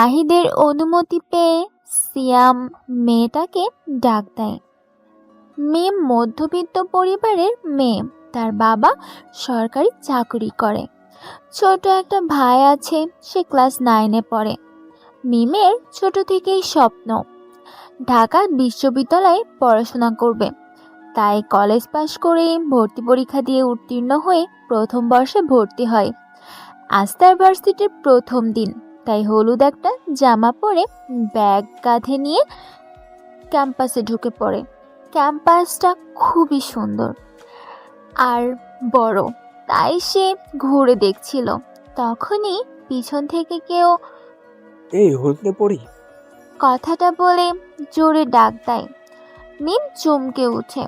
নাহিদের অনুমতি পেয়ে সিয়াম মেয়েটাকে ডাক দেয়। মেয়ে মধ্যবিত্ত পরিবারের মেয়ে, তার বাবা সরকারি চাকরি করে। ছোট একটা ভাই আছে, সে ক্লাস 9-এ পড়ে। মিমের ছোট থেকেই স্বপ্ন ঢাকা বিশ্ববিদ্যালয়ে পড়াশোনা করবে, তাই কলেজ পাশ করে ভর্তি পরীক্ষা দিয়ে উত্তীর্ণ হয়ে প্রথম বর্ষে ভর্তি হয়। আজ তার ভার্সিটির প্রথম দিন, তাই হলুদ একটা জামা পরে ব্যাগ কাঁধে নিয়ে ক্যাম্পাসে ঢুকে পড়ে। ক্যাম্পাসটা খুবই সুন্দর আর বড়, তাই সে ঘুরে দেখছিল। তখনই পিছন থেকে কেউ এই হলদে পড়ি। কথাটা বলে জোরে ডাক দেয়। মিম চমকে উঠে,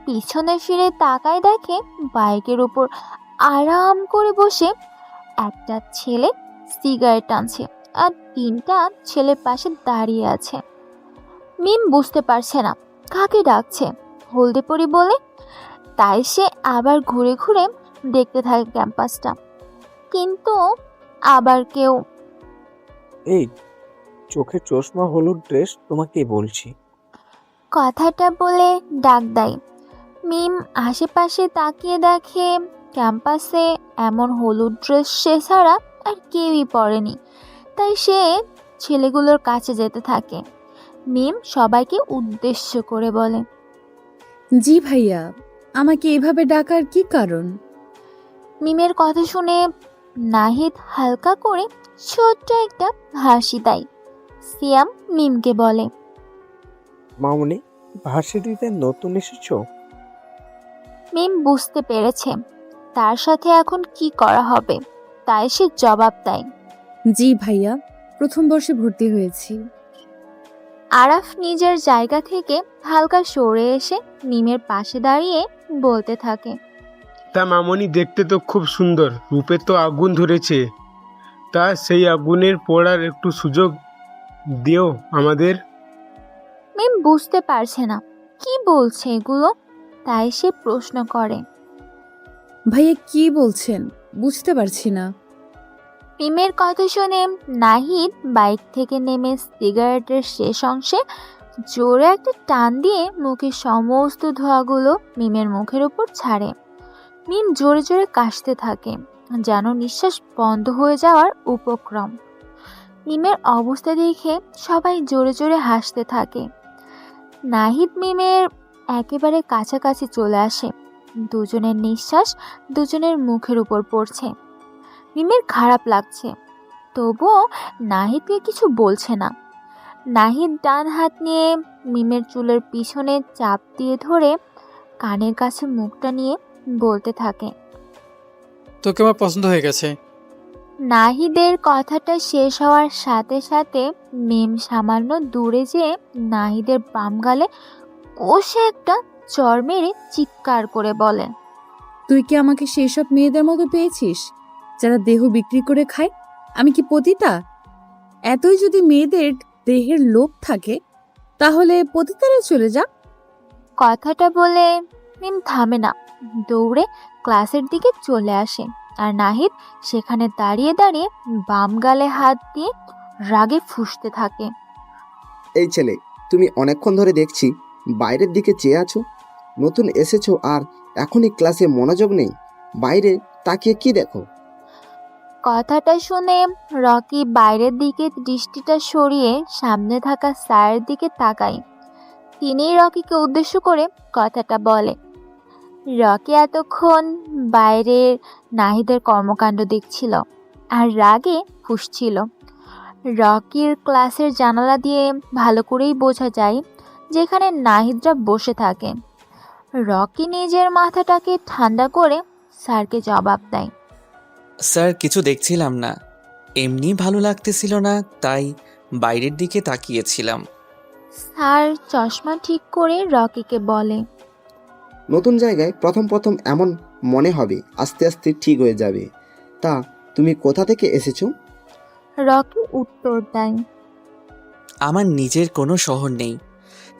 পিছনে ফিরে তাকায়, দেখে বাইকের উপর আরাম করে বসে একটা ছেলে সিগারেট টানছে আর 3টা ছেলে পাশে দাঁড়িয়ে আছে। মিম বুঝতে পারছে না কাকে ডাকছে, হলদে পরি বলে। তাই সে আবার ঘুরে ঘুরে দেখতে থাকে ক্যাম্পাসটা, কিন্তু আবার কেউ এই চোখে চশমা হলুদ ড্রেস, তোমাকে বলছি। কথাটা বলে ডাক দেয়। মিম আশেপাশে তাকিয়ে দেখে ক্যাম্পাসে এমন হলুদ ড্রেস সে ছাড়া আর কেউই পরেনি, তাই সে ছেলেগুলোর কাছে যেতে থাকে। মিম সবাইকে উদ্দেশ্য করে বলে, জি ভাইয়া, আমাকে এভাবে ডাকার কি কারণ? মিমের কথা শুনে নাহিদ হালকা করে ছোট্ট একটা হাসি দেয়। সিয়াম মিমকে বলে, মামুনি, ভার্সিটিতে নতুন এসেছো? মিম বুঝতে পেরেছে তার সাথে এখন কি করা হবে, তাই সে জবাব দেয়, জি ভাইয়া, প্রথম বর্ষে ভর্তি হয়েছি। আরাফ নিজের জায়গা থেকে হালকা সরে এসে মিমের পাশে দাঁড়িয়ে বলতে থাকে, তা মামনি, দেখতে তো খুব সুন্দর, রূপে তো আগুন ধরেছে। তা সেই আগুনের পড়ার একটু সুযোগ দিও আমাদের। মিম বুঝতে পারছে না কি বলছে এগুলো, তাই সে প্রশ্ন করে। ভাইয়া কি বলছেন, বুঝতে পারছি না। মিমের কথা শুনে নাহিদ বাইক থেকে নেমে সিগারেটের শেষ অংশে জোরে একটা টান দিয়ে মুখের সমস্ত ধোঁয়াগুলো মিমের মুখের উপর ছাড়ে। মিম জোরে জোরে কাশতে থাকে, যেন নিঃশ্বাস বন্ধ হয়ে যাওয়ার উপক্রম। মিমের অবস্থা দেখে সবাই জোরে জোরে হাসতে থাকে। নাহিদ মিমের একেবারে কাছাকাছি চলে আসে, দুজনের নিঃশ্বাস দুজনের মুখের উপর পড়ছে। মিমের খারাপ লাগছে, তবুও নাহিদকে কিছু বলছে না। নাহিদ ডান হাত নিয়ে মিমের চুলের পিছনে চাপ দিয়ে ধরে কানের কাছে মুখটা নিয়ে বলতে থাকে, তোকে আমার পছন্দ হয়ে গেছে। নাহিদের কথাটা শেষ হওয়ার সাথে সাথে মিম সামান্য দূরে যেয়ে নাহিদের বাম গালে কষে একটা চড় মেরে চিৎকার করে বলেন, তুই কি আমাকে সেসব মেয়েদের মতো পেয়েছিস যারা দেহ বিক্রি করে খায়? আমি কি পতিতা? এতই যদি মেয়েদের দেহের লোভ থাকে, তাহলে পতিতারা চলে যা। কথাটা বলে মিম থামে না, দৌড়ে ক্লাসের দিকে চলে আসে। আর নাহিদ সেখানে দাঁড়িয়ে দাঁড়িয়ে বাম গালে হাত দিয়ে রাগে ফুঁসতে থাকে। এই ছেলে, তুমি অনেকক্ষণ ধরে দেখছি বাইরের দিকে চেয়ে আছো। নতুন এসেছো আর এখনই ক্লাসে মনোযোগ নেই। বাইরে তাকিয়ে কি দেখো? কথাটা শুনে রকি বাইরের দিকে দৃষ্টিটা সরিয়ে সামনে থাকা স্যারের দিকে তাকায়। তিনিই রকিকে উদ্দেশ্য করে কথাটা বলে। রকি এতক্ষণ বাইরের নাহিদের কর্মকাণ্ড দেখছিল আর রাগে ফুঁসছিল। রকির ক্লাসের জানালা দিয়ে ভালো করেই বোঝা যায় যেখানে নাহিদরা বসে থাকে। রকি নিজের মাথাটাকে ঠান্ডা করে স্যারকে জবাব দেয়, স্যার, কিছু দেখছিলাম না, এমনি ভালো লাগতেছিল না, তাই বাইরের দিকে তাকিয়েছিলাম। স্যার চশমা ঠিক করে রকিকে বলে, নতুন জায়গায় প্রথম প্রথম এমন মনে হবে, আস্তে আস্তে ঠিক হয়ে যাবে। তা তুমি কোথা থেকে এসেছো? রকি উত্তর দেয়, আমার নিজের কোনো শহর নেই,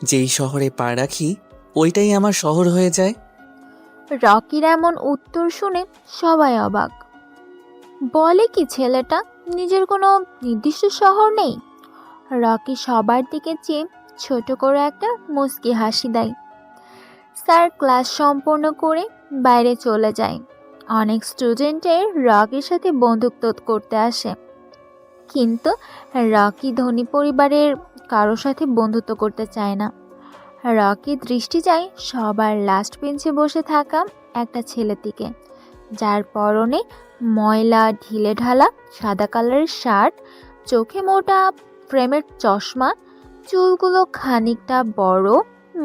যেই শহরে পা রাখি ওইটাই আমার শহর হয়ে যায়। রকির এমন উত্তর শুনে সবাই অবাক। বলে কি ছেলেটা, নিজের কোনো নির্দিষ্ট শহর নেই? রকি সবার দিকে চেয়ে ছোট করে একটা মুচকি হাসি দেয়। স্যার ক্লাস সম্পূর্ণ করে বাইরে চলে যায়। অনেক স্টুডেন্টের রকির সাথে বন্ধুত্ব করতে আসে, কিন্তু রকি ধনী পরিবারের কারোর সাথে বন্ধুত্ব করতে চায় না। রকির দৃষ্টি যায় সবার লাস্ট বেঞ্চে বসে থাকা একটা ছেলের দিকে, যার পরনে ময়লা ঢিলে ঢালা সাদা কালারের শার্ট, চোখে মোটা ফ্রেমের চশমা, চুলগুলো খানিকটা বড়,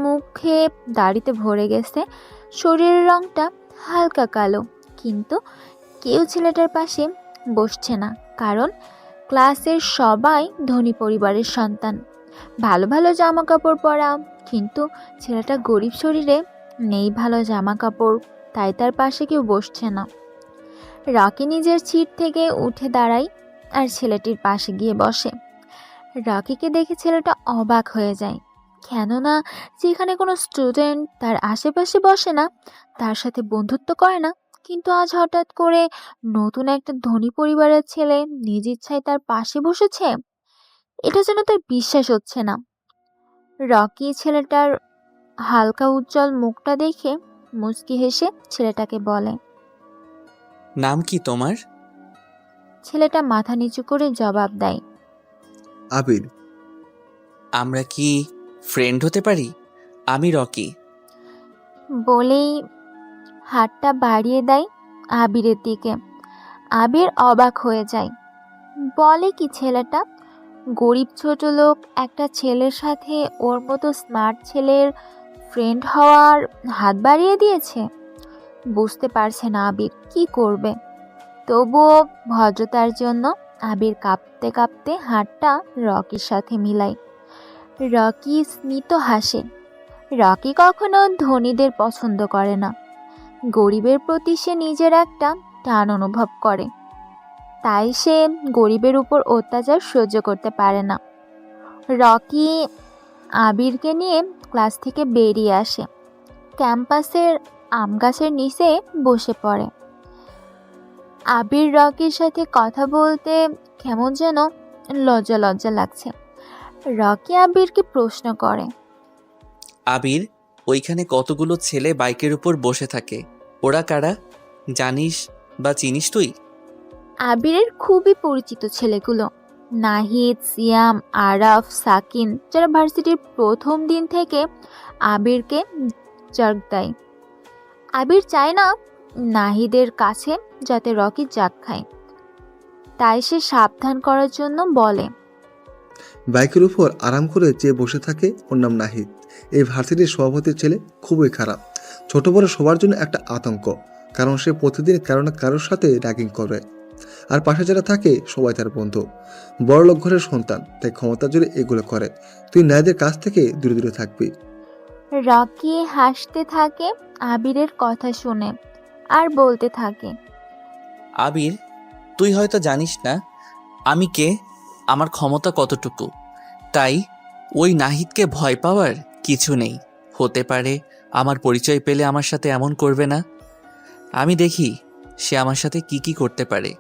মুখে দাড়িতে ভরে গেছে, শরীরের রংটা হালকা কালো। কিন্তু কেউ ছেলেটার পাশে বসছে না, কারণ ক্লাসের সবাই ধনী পরিবারের সন্তান, ভালো ভালো জামা কাপড় পরা। কিন্তু ছেলেটা গরিব, শরীরে নেই ভালো জামা কাপড়, তাই তার পাশে কেউ বসছে না। রকি নিজের সিট থেকে উঠে দাঁড়ায় আর ছেলেটির পাশে গিয়ে বসে। রকিকে দেখে ছেলেটা অবাক হয়ে যায়, কেননা যেখানে কোনো স্টুডেন্ট তার আশেপাশে বসে না, তার সাথে বন্ধুত্ব করে না, কিন্তু আজ হঠাৎ করে নতুন একটা ধনী পরিবারের ছেলে নিজ ইচ্ছায় তার পাশে বসেছে। এটা যেন তার বিশ্বাস হচ্ছে না। রকি ছেলেটার হালকা উজ্জ্বল মুখটা দেখে মুচকি হেসে ছেলেটাকে বলে। নাম কি তোমার? ছেলেটা মাথা নিচু করে জবাব দেয়, আবির। আমরা কি ফ্রেন্ড হতে পারি? আমি রকি। বলেই হাতটা বাড়িয়ে দেয় আবিরের দিকে। আবির অবাক হয়ে যায়, বলে কি ছেলেটা? গরিব ছোট লোক একটা ছেলের সাথে ওর মতো স্মার্ট ছেলের ফ্রেন্ড হওয়ার হাত বাড়িয়ে দিয়েছে। বুঝতে পারছে না আবির কি করবে, তবুও ভদ্রতার জন্য আবির কাঁপতে কাঁপতে হাতটা রকির সাথে মিলায়। রকি স্মিত হাসে। রকি কখনো ধনীদের পছন্দ করে না, গরিবের প্রতি সে নিজের একটা টান অনুভব করে, তাই সে গরিবের উপর অত্যাচার সহ্য করতে পারে না। রকি আবিরকে নিয়ে ক্লাস থেকে বেরিয়ে আসে, ক্যাম্পাসের আম গাছের নিচে বসে পড়ে। আবির রকির সাথে কথা বলতে কেমন যেন লজ্জা লজ্জা লাগছে। রকি আবিরকে প্রশ্ন করে, আবির, ওইখানে কতগুলো ছেলে বাইকের উপর বসে থাকে, ওরা কারা? জানিস বা চিনিস তুই? আবিরের খুবই পরিচিত ছেলেগুলো, নাহিদ, সিয়াম, আরাফ, সাকিন, যারা ভার্সিটির প্রথম দিন থেকে আবিরকে জাগ দেয়। আবির চায় না নাহিদের কাছে যাতে রকি জাগ খায়, তাই সে সাবধান করার জন্য বলে, বাইকের উপর আরাম করে যে বসে থাকে ওর নাম নাহিদ। এই ভার্সিটির সভাপতির ছেলে, খুবই খারাপ, ছোট বড় সবার জন্য একটা আতঙ্ক, কারণ সে প্রতিদিন কারো না কারোর সাথে র্যাগিং করে। আর পাশে যারা থাকে সবাই তার বন্ধু, বড়লোক ঘরের সন্তান, তাই ক্ষমতার জোরে এগুলো করে। তুই নাহিদের কাছ থেকে দূরে দূরে থাকবি। রকি হাসতে থাকে আবিরের কথা শুনে আর বলতে থাকে, আবির, তুই হয়তো জানিস না আমি কে, আমার ক্ষমতা কতটুকু, তাই ওই নাহিদকে ভয় পাওয়ার কিছু নেই। হতে পারে আমার পরিচয় পেলে আমার সাথে এমন করবে না। আমি দেখি সে আমার সাথে কি কি করতে পারে।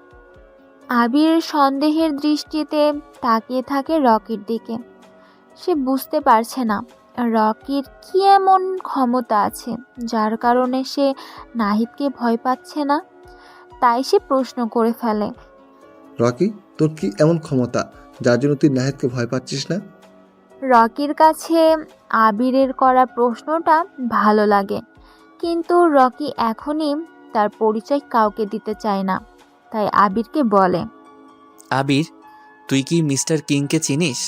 আবির সন্দেহের দৃষ্টিতে তাকিয়ে থাকে রকির দিকে। সে বুঝতে পারছে না রকির কি এমন ক্ষমতা আছে যার কারণে সে নাহিদকে ভয় পাচ্ছে না, তাই সে প্রশ্ন করে ফেলে, রকি, তোর কি এমন ক্ষমতা যার জন্য তুই নাহিদকে ভয় পাচ্ছিস না? রকির কাছে আবিরের করা প্রশ্নটা ভালো লাগে, কিন্তু রকি এখনই তার পরিচয় কাউকে দিতে চায় না, তাই আবিরকে বলে, আবির, তুই কি মিস্টার কিংকে চিনিস?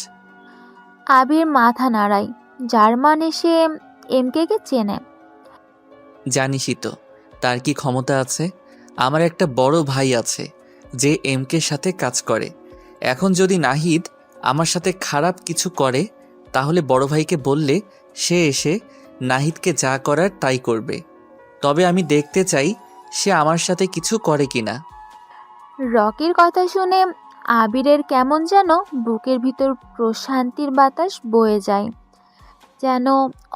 আবির মাথা নাড়ায়, যার মানে সে এমকে কে চেনে। জানিসই তো তার কি ক্ষমতা আছে। আমার একটা বড় ভাই আছে যে এমকের সাথে কাজ করে। এখন যদি নাহিদ আমার সাথে খারাপ কিছু করে, তাহলে বড় ভাইকে বললে সে এসে নাহিদকে যা করার তাই করবে। তবে আমি দেখতে চাই সে আমার সাথে কিছু করে কিনা। রকির কথা শুনে আবিরের কেমন যেন বুকের ভিতর প্রশান্তির বাতাস বয়ে যায়, যেন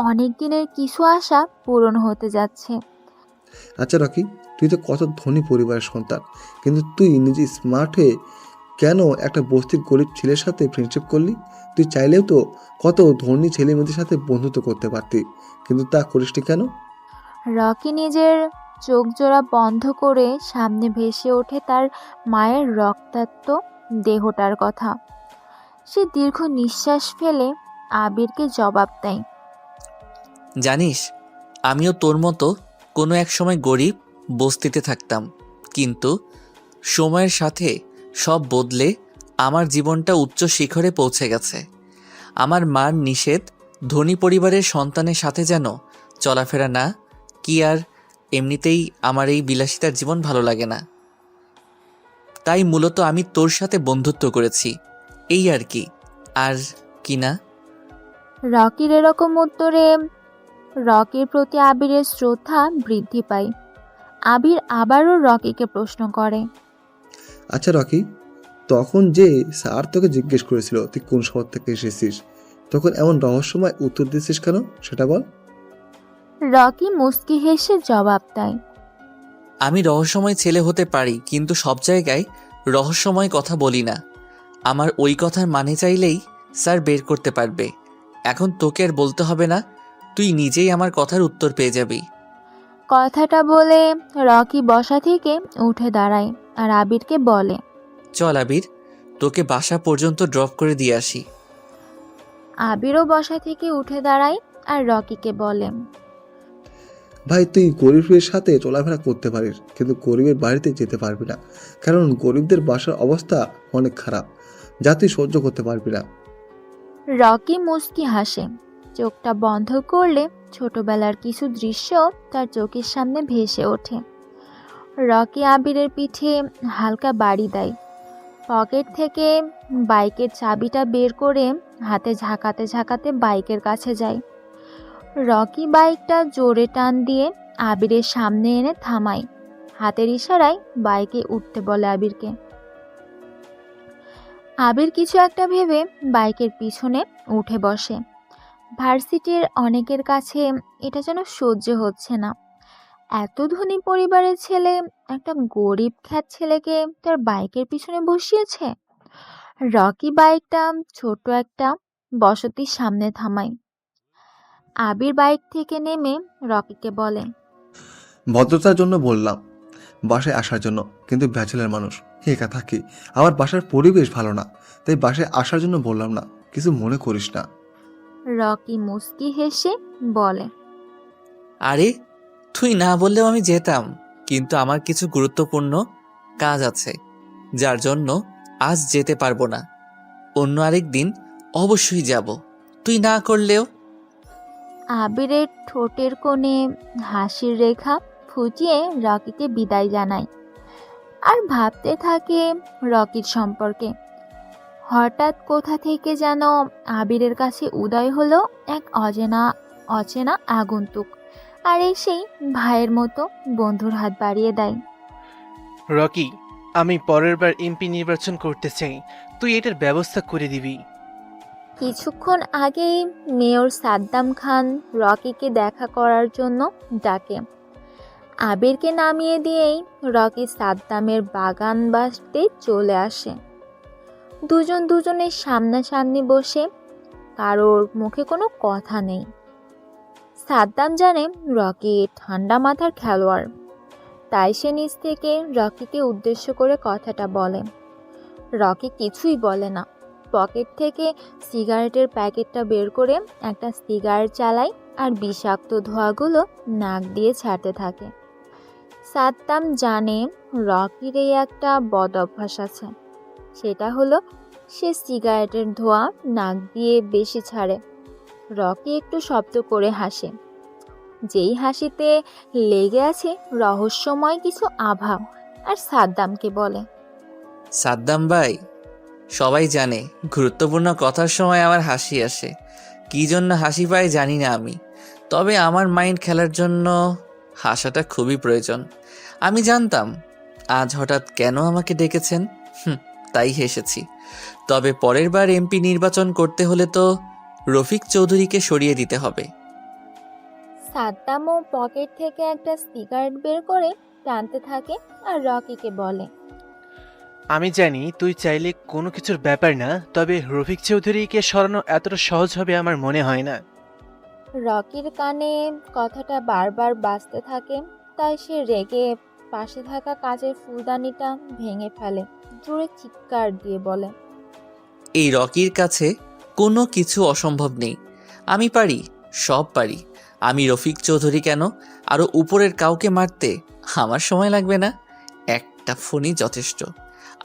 অনেক দিনের কিছু আশা পূরণ হতে যাচ্ছে। আচ্ছা রকি, তুই তো কত ধনী পরিবারের সন্তান, কিন্তু তুই নিজে স্মার্ট হয়ে কেন একটা বস্তির গরিব ছেলের সাথে ফ্রেন্ডশিপ করলি? তুই চাইলেও তো কত ধনী ছেলে মেয়েদের সাথে বন্ধুত্ব করতে পারতি, কিন্তু তা করিসনি কেন? রকি নিজের চোখ জোড়া বন্ধ করে সামনে ভেসে ওঠে তার মায়ের রক্তাক্ত দেহটার কথা। সে দীর্ঘ নিঃশ্বাস ফেলে আবিরকে জবাব দেয়। জানিস, আমিও তোর মতো কোনো এক সময় গরিব বস্তিতে থাকতাম, কিন্তু সময়ের সাথে সব বদলে আমার জীবনটা উচ্চ শিখরে পৌঁছে গেছে। আমার মার নিষেধ ধনী পরিবারের সন্তানের সাথে যেন চলাফেরা না, কি আর এমনিতেই আমার এই বিলাসিতার জীবন ভালো লাগে না। তাই মূলত আমি তোর সাথে বন্ধুত্ব করেছি, এই আর কি, আর কি না। রকির এরকম উত্তরে রকির প্রতি আবিরের শ্রদ্ধা বৃদ্ধি পায়। আবির আবারও রকিকে প্রশ্ন করে। আচ্ছা রকি, তখন যে স্যার তোকে জিজ্ঞেস করেছিল তুই কোন শহর থেকে এসেছিস, তখন এমন রহস্যময় উত্তর দিয়েছিস কেন, সেটা বল। রকি মুচকি হেসে জবাব দেয়। আমি রহস্যময় ছেলে হতে পারি, কিন্তু সব জায়গায় রহস্যময় কথা বলি না। আমার ওই কথার মানে চাইলেই স্যার বের করতে পারবে। এখন তোকে আর বলতে হবে না, তুই নিজেই আমার কথার উত্তর পেয়ে যাবি। কথাটা বলে রকি বসা থেকে উঠে দাঁড়ায় আর আবিরকে বলে। চল আবির, তোকে বাসা পর্যন্ত ড্রপ করে দিয়ে আসি। আবিরও বসা থেকে উঠে দাঁড়ায় আর রকিকে বলে। ভাই তুই গরিবের সাথে চলাফেরা করতে পারিস, কিন্তু গরিবের বাড়িতে যেতে পারবি না, কারণ গরিবদের বাসার অবস্থা অনেক খারাপ, যা তুই সহ্য করতে পারবি না। রকি মুচকি হাসে। চোখটা বন্ধ করলে ছোটবেলার কিছু দৃশ্য তার চোখের সামনে ভেসে ওঠে। রকি আবিরের পিঠে হালকা বাড়ি দেয়। পকেট থেকে বাইকের চাবিটা বের করে হাতে ঝাঁকাতে ঝাঁকাতে বাইকের কাছে যায়। রকি বাইকটা জোরে টান দিয়ে আবিরের সামনে এনে থামায়। হাতের ইশারায় বাইকে উঠতে বলে আবিরকে। আবির কিছু একটা ভেবে বাইকের পিছনে উঠে বসে। ভার্সিটির অনেকের কাছে এটা যেন সহ্য হচ্ছে না। এত ধনী পরিবারের ছেলে একটা গরিব খ্যাত ছেলেকে তার বাইকের পিছনে বসিয়েছে। রকি বাইকটা ছোট একটা বসতির সামনে থামায়। আবির বাইক থেকে নেমে রকিকে বলে। ভদ্রতার জন্য বললাম বাসায় আসার জন্য, কিন্তু ব্যাচেলার মানুষ, একা থাকি, আমার বাসার পরিবেশ ভালো না, তাই বাসায় আসার জন্য বললাম না, কিছু মনে করিস না। রকি মুচকি হেসে বলে। আরে তুই না বললেও আমি যেতাম, কিন্তু আমার কিছু গুরুত্বপূর্ণ কাজ আছে, যার জন্য আজ যেতে পারবো না। অন্য আরেক দিন অবশ্যই যাব, তুই না করলেও। আবিরের ঠোঁটের কোণে হাসির রেখা ফুটিয়ে রকিকে বিদায় জানায় আর ভাবতে থাকে রকির সম্পর্কে। হঠাৎ কোথা থেকে যেন আবিরের কাছে উদয় হলো এক অচেনা আগন্তুক, আর এসেই ভাইয়ের মতো বন্ধুর হাত বাড়িয়ে দেয়। রকি, আমি পরের বার এমপি নির্বাচন করতে চাই, তুই এটার ব্যবস্থা করে দিবি। কিছুক্ষণ আগেই মেয়র সাদ্দাম খান রকিকে দেখা করার জন্য ডাকে। আবিরকে নামিয়ে দিয়েই রকি সাদ্দামের বাগান বাসতে চলে আসে। দুজন দুজনের সামনাসামনি বসে, কারোর মুখে কোনো কথা নেই। সাদ্দাম জানে রকি ঠান্ডা মাথার খেলোয়াড়, তাই সে নিজ থেকে রকিকে উদ্দেশ্য করে কথাটা বলে। রকি কিছুই বলে না। পকেট থেকে সিগারেটের প্যাকেটটা বের করে একটা সিগারেট চালায় আর বিষাক্ত ধোঁয়াগুলো নাক দিয়ে ছাড়তে থাকে। সাদ্দাম জানে রকির এই একটা বদ অভ্যাস আছে, সেটা হলো সে সিগারেটের ধোঁয়া নাক দিয়ে বেশি ছাড়ে। রকি একটু শব্দ করে হাসে, যেই হাসিতে লেগে আছে রহস্যময় কিছু আভা, আর সাদ্দামকে বলে। সাদ্দাম ভাই, সবাই জানে গুরুত্বপূর্ণ কথার সময় আমার হাসি আসে। কী জন্য হাসি পায় জানি না আমি, তবে আমার মাইন্ড খেলার জন্য হাসাটা খুবই প্রয়োজন। আমি জানতাম আজ হঠাৎ কেন আমাকে ডেকেছেন, তাই হেসেছি। তবে পরের বার এমপি নির্বাচন করতে হলে তো রফিক চৌধুরীকে সরিয়ে দিতে হবে। সাদ্দামও পকেট থেকে একটা সিগারেট বের করে টানতে থাকে আর রকিকে বলে। আমি জানি তুই চাইলে কোনো কিছুর ব্যাপার না, তবে রফিক চৌধুরীকে সরানো এতটা সহজ হবে আমার মনে হয় না। রকির কানে কথাটা বারবার বাজতে থাকে, তাই সে রেগে পাশে থাকা কাচের ফুলদানিটা ভেঙে ফেলে, জোরে চিৎকার দিয়ে বলে, এই রকির কাছে কোনো কিছু অসম্ভব নেই। আমি পারি, সব পারি। আমি রফিক চৌধুরী কেন আরও উপরের কাউকে মারতে আমার সময় লাগবে না। একটা ফোনই যথেষ্ট।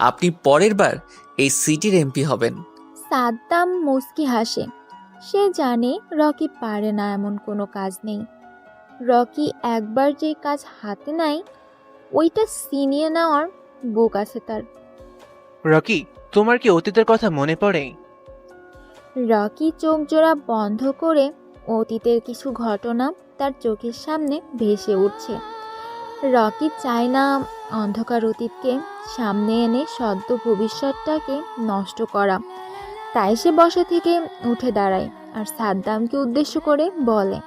আপনি পরের বার এই সিটির এমপি হবেন। সাদ্দাম মুচকি হাসে। সে জানে রকি পারে না, এমন কোনো কাজ নেই। রকি একবার যে কাজ হাতে নেয় ওইটা ছিনিয়ে নেওয়ার বুক আছে তার। রকি, তোমার কি অতীতের কথা মনে পড়ে? রকি চোখ জোড়া বন্ধ করে অতীতের কিছু ঘটনা তার চোখের সামনে ভেসে উঠছে। রকি চায় না অন্ধকার অতীতকে সামনে এনে সদ্য ভবিষ্যৎটাকে নষ্ট করা, তাই সে বসা থেকে উঠে দাঁড়ায় আর সাদ্দামকে উদ্দেশ্য করে বলে,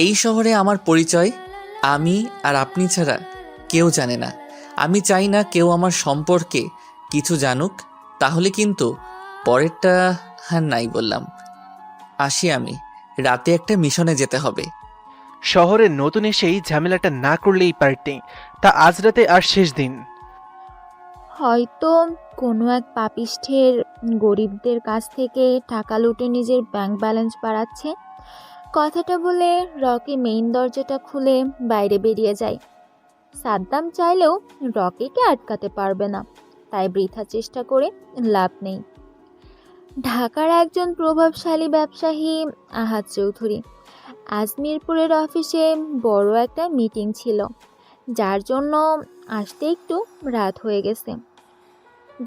এই শহরে আমার পরিচয় আমি আর আপনি ছাড়া কেউ জানে না। আমি চাই না কেউ আমার সম্পর্কে কিছু জানুক। তাহলে কিন্তু পরেরটা আর নাই বললাম। আসি আমি, রাতে একটা মিশনে যেতে হবে। শহরে নতুন এসেই ঝামেলাটা না করলেই পারতে। তা আজ রাতে আর শেষ দিন। হয়তো কোনো এক পাপিষ্ঠের গরিবদের কাছ থেকে টাকা লুটে নিজের ব্যাংক ব্যালেন্স বাড়াচ্ছে। কথাটা বলে রকি মেইন দরজাটা খুলে বাইরে বেরিয়ে যায়। সাদ্দাম চাইলেও রকিকে আটকাতে পারবে না, তাই বৃথা চেষ্টা করে লাভ নেই। ঢাকার একজন প্রভাবশালী ব্যবসায়ী আহাদ চৌধুরী আজমিরপুরের অফিসে বড় একটা মিটিং ছিল, যার জন্য আসতে একটু রাত হয়ে গেছে।